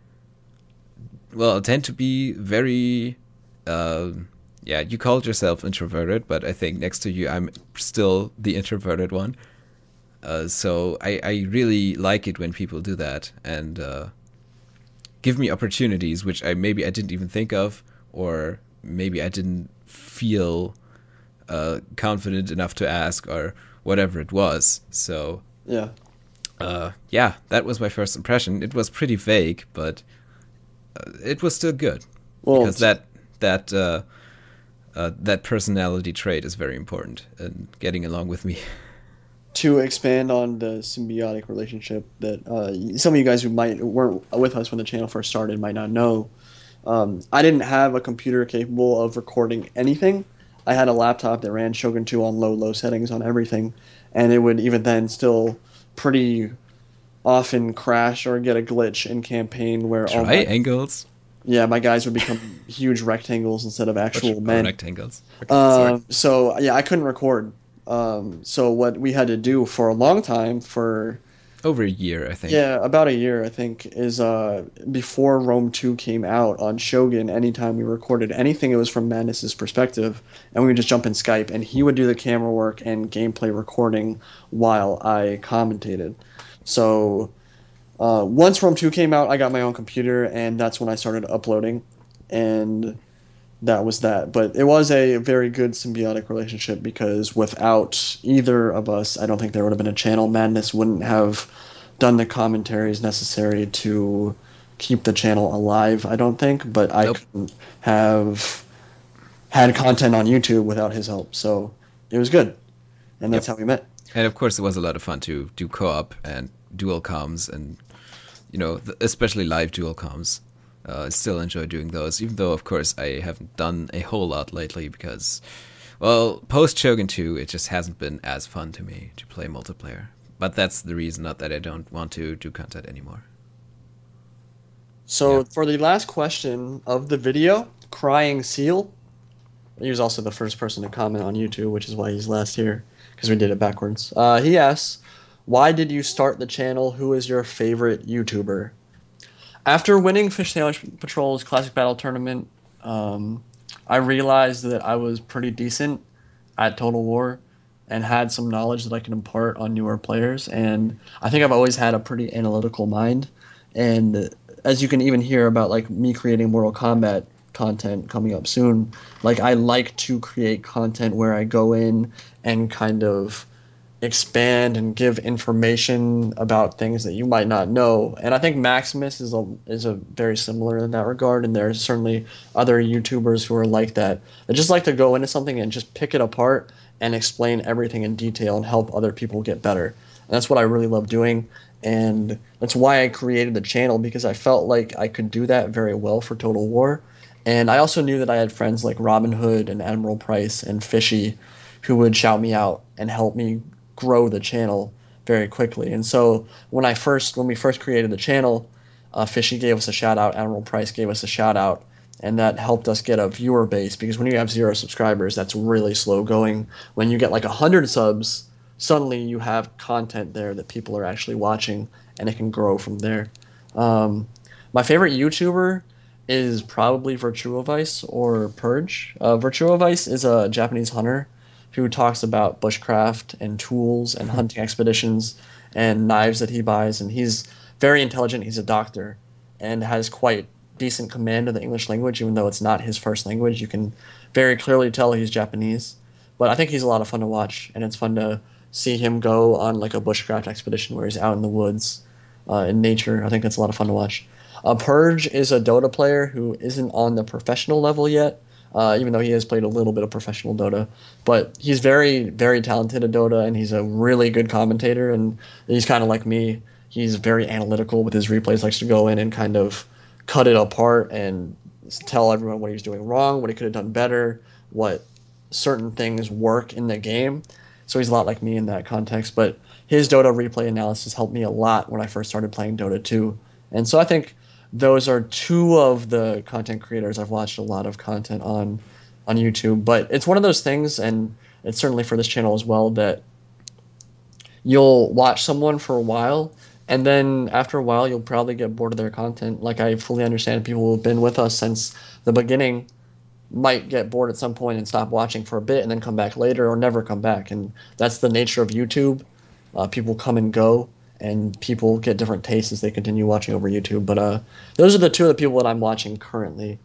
Speaker 2: well, tend to be very, uh, yeah, you called yourself introverted, but I think next to you, I'm still the introverted one. So I really like it when people do that and give me opportunities, which I didn't even think of, or maybe I didn't feel confident enough to ask, or whatever it was. So
Speaker 1: Yeah.
Speaker 2: yeah, that was my first impression. It was pretty vague, but it was still good
Speaker 1: Well,
Speaker 2: because that personality trait is very important in getting along with me.
Speaker 1: to expand on the symbiotic relationship that some of you guys who weren't with us when the channel first started might not know, I didn't have a computer capable of recording anything. I had a laptop that ran Shogun 2 on low settings on everything, and it would even then still pretty often crash or get a glitch in campaign where
Speaker 2: Triangles
Speaker 1: my guys would become huge rectangles instead of actual
Speaker 2: or
Speaker 1: men.
Speaker 2: rectangles. Okay, sorry.
Speaker 1: So yeah, I couldn't record. So what we had to do for a long time, for
Speaker 2: Over a year, I think.
Speaker 1: yeah, about a year, I think, is before Rome 2 came out on Shogun, anytime we recorded anything, it was from Madness's perspective, and we would just jump in Skype, and he would do the camera work and gameplay recording while I commentated. So once Rome 2 came out, I got my own computer, and that's when I started uploading, and that was that. But it was a very good symbiotic relationship because without either of us, I don't think there would have been a channel. Madness wouldn't have done the commentaries necessary to keep the channel alive, I don't think. But I
Speaker 2: Nope.
Speaker 1: couldn't have had content on YouTube without his help. So it was good. And that's
Speaker 2: Yep.
Speaker 1: how we met.
Speaker 2: And of course, it was a lot of fun to do co-op and dual comms, and especially live dual comms. I still enjoy doing those, even though, of course, I haven't done a whole lot lately because, well, post Shogun 2, it just hasn't been as fun to me to play multiplayer. But that's the reason, not that I don't want to do content anymore.
Speaker 1: So
Speaker 2: Yeah.
Speaker 1: for the last question of the video, Crying Seal, he was also the first person to comment on YouTube, which is why he's last here, because we did it backwards. He asks, why did you start the channel? Who is your favorite YouTuber? After winning Fish Sandwich Patrol's Classic Battle Tournament, I realized that I was pretty decent at Total War and had some knowledge that I could impart on newer players. And I think I've always had a pretty analytical mind. And as you can even hear about like me creating Mortal Kombat content coming up soon, like I like to create content where I go in and kind of expand and give information about things that you might not know. And I think Maximus is a very similar in that regard. And there's certainly other YouTubers who are like that. They just like to go into something and just pick it apart and explain everything in detail and help other people get better. And that's what I really love doing. And that's why I created the channel, because I felt like I could do that very well for Total War. And I also knew that I had friends like Robin Hood and Admiral Price and Fishy who would shout me out and help me grow the channel very quickly. And so when we first created the channel, Fishy gave us a shout out, Admiral Price gave us a shout out, and that helped us get a viewer base, because when you have 0 subscribers, that's really slow going. When you get like 100 subs, suddenly you have content there that people are actually watching, and it can grow from there. My favorite YouTuber is probably Virtuovice or Purge. Virtuovice is a Japanese hunter who talks about bushcraft and tools and hunting expeditions and knives that he buys. And he's very intelligent. He's a doctor and has quite decent command of the English language, even though it's not his first language. You can very clearly tell he's Japanese. But I think he's a lot of fun to watch, and it's fun to see him go on like a bushcraft expedition where he's out in the woods in nature. I think that's a lot of fun to watch. Purge is a Dota player who isn't on the professional level yet, even though he has played a little bit of professional Dota. But he's very, very talented at Dota, and he's a really good commentator, and he's kind of like me. He's very analytical with his replays, likes to go in and kind of cut it apart and tell everyone what he was doing wrong, what he could have done better, what certain things work in the game. So he's a lot like me in that context. But his Dota replay analysis helped me a lot when I first started playing Dota 2. And so I think those are two of the content creators I've watched a lot of content on YouTube. But it's one of those things, and it's certainly for this channel as well, that you'll watch someone for a while, and then after a while you'll probably get bored of their content. Like, I fully understand people who have been with us since the beginning might get bored at some point and stop watching for a bit and then come back later or never come back. And that's the nature of YouTube. People come and go, and people get different tastes as they continue watching over YouTube. But those are the two of the people that I'm watching currently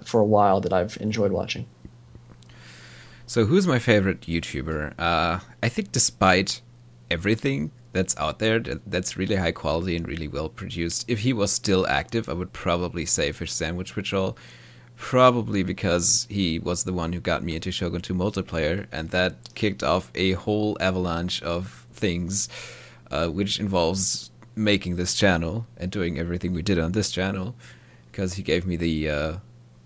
Speaker 1: for a while that I've enjoyed watching.
Speaker 2: So who's my favorite YouTuber? I think despite everything that's out there that's really high quality and really well produced, if he was still active, I would probably say Fish Sandwich Patrol. Probably because he was the one who got me into Shogun 2 multiplayer, and that kicked off a whole avalanche of things, which involves making this channel and doing everything we did on this channel, because he gave me the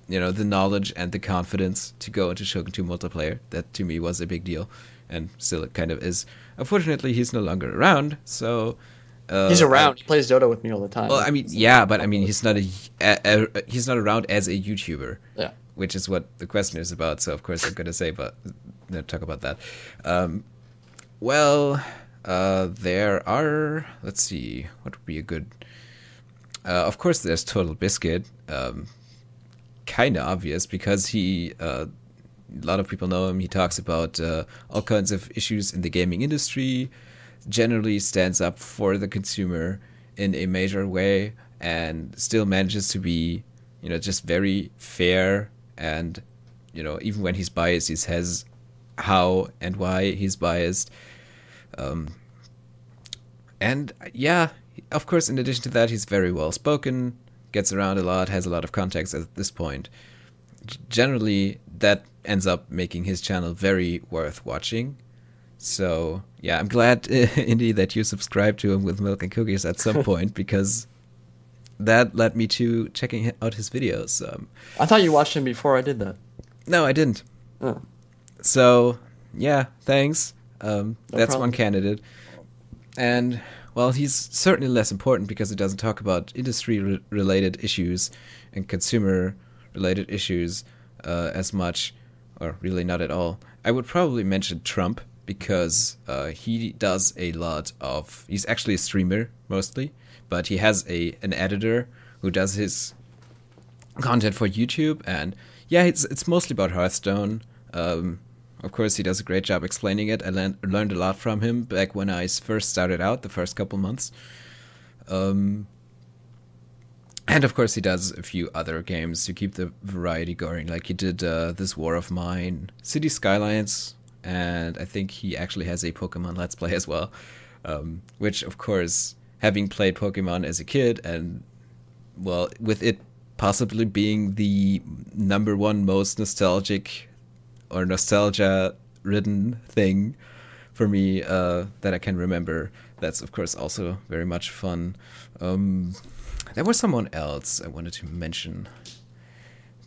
Speaker 2: the knowledge and the confidence to go into Shogun 2 multiplayer. That to me was a big deal, and still it kind of is. Unfortunately, he's no longer around, so
Speaker 1: He's around. He plays Dota with me all the time.
Speaker 2: well, I mean, yeah, but I mean, he's not he's not around as a YouTuber,
Speaker 1: Yeah.
Speaker 2: which is what the question is about. So of course I'm going to say, but talk about that. Well, there are. Let's see, what would be a good. Of course, there's Total Biscuit. Kind of obvious because he. A lot of people know him. He talks about all kinds of issues in the gaming industry. Generally stands up for the consumer in a major way and still manages to be, just very fair. And, even when he's biased, he says how and why he's biased. And yeah, of course, in addition to that, he's very well spoken, gets around a lot, has a lot of contacts at this point. Generally, that ends up making his channel very worth watching. So, yeah, I'm glad, Indy, that you subscribed to him with Milk and Cookies at some point, because that led me to checking out his videos.
Speaker 1: I thought you watched him before I did that.
Speaker 2: No, I didn't.
Speaker 1: Oh.
Speaker 2: So, yeah, thanks. That's
Speaker 1: problem.
Speaker 2: one candidate. And, well, he's certainly less important because he doesn't talk about industry-related issues and consumer-related issues as much, or really not at all. I would probably mention Trump, because he does a lot of... He's actually a streamer, mostly, but he has an editor who does his content for YouTube, and yeah, it's mostly about Hearthstone. Of course, he does a great job explaining it. I learned a lot from him back when I first started out, the first couple months. And of course, he does a few other games to keep the variety going, like he did this War of Mine, City Skylines... And I think he actually has a Pokemon Let's Play as well, which, of course, having played Pokemon as a kid, and, well, with it possibly being the #1 most nostalgic or nostalgia-ridden thing for me that I can remember, that's, of course, also very much fun. There was someone else I wanted to mention,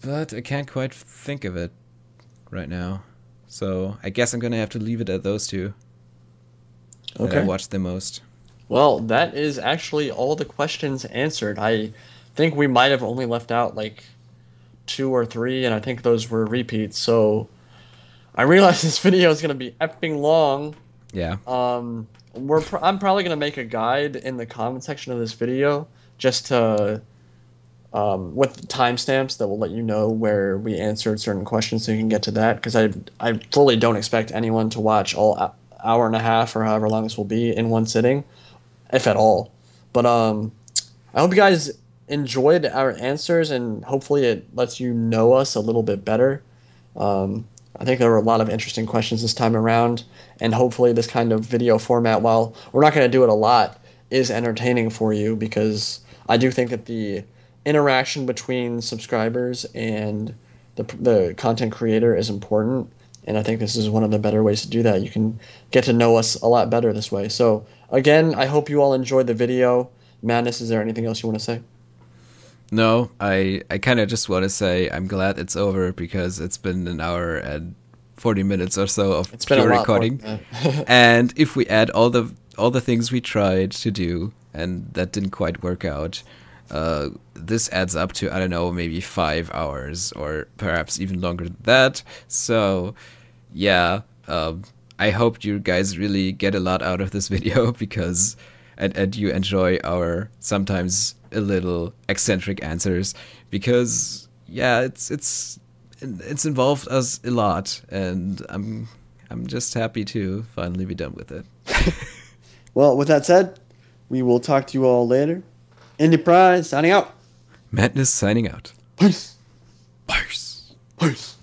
Speaker 2: but I can't quite think of it right now. So I guess I'm going to have to leave it at those two.
Speaker 1: Okay.
Speaker 2: That I watched the most.
Speaker 1: Well, that is actually all the questions answered. I think we might have only left out like 2 or 3, and I think those were repeats. So I realize this video is going to be effing long.
Speaker 2: Yeah.
Speaker 1: I'm probably going to make a guide in the comment section of this video just to... with timestamps that will let you know where we answered certain questions so you can get to that, because I fully don't expect anyone to watch all hour and a half or however long this will be in one sitting, if at all. But I hope you guys enjoyed our answers, and hopefully it lets you know us a little bit better. I think there were a lot of interesting questions this time around, and hopefully this kind of video format, while we're not going to do it a lot, is entertaining for you, because I do think that the interaction between subscribers and the content creator is important, and I think this is one of the better ways to do that. You can get to know us a lot better this way. So again, I hope you all enjoyed the video. Madness, is there anything else you want to say?
Speaker 2: No, I kind of just want to say I'm glad it's over because it's been an hour and 40 minutes or so of
Speaker 1: It's been a
Speaker 2: pure
Speaker 1: lot more
Speaker 2: recording.
Speaker 1: than that.
Speaker 2: And if we add all the things we tried to do and that didn't quite work out, this adds up to, I don't know, maybe 5 hours or perhaps even longer than that. So, yeah, I hope you guys really get a lot out of this video because and you enjoy our sometimes a little eccentric answers because yeah, it's involved us a lot, and I'm just happy to finally be done with it.
Speaker 1: Well, with that said, we will talk to you all later. Indie Prize signing out.
Speaker 2: Madness signing out.
Speaker 1: Peace.
Speaker 2: Peace.
Speaker 1: Peace.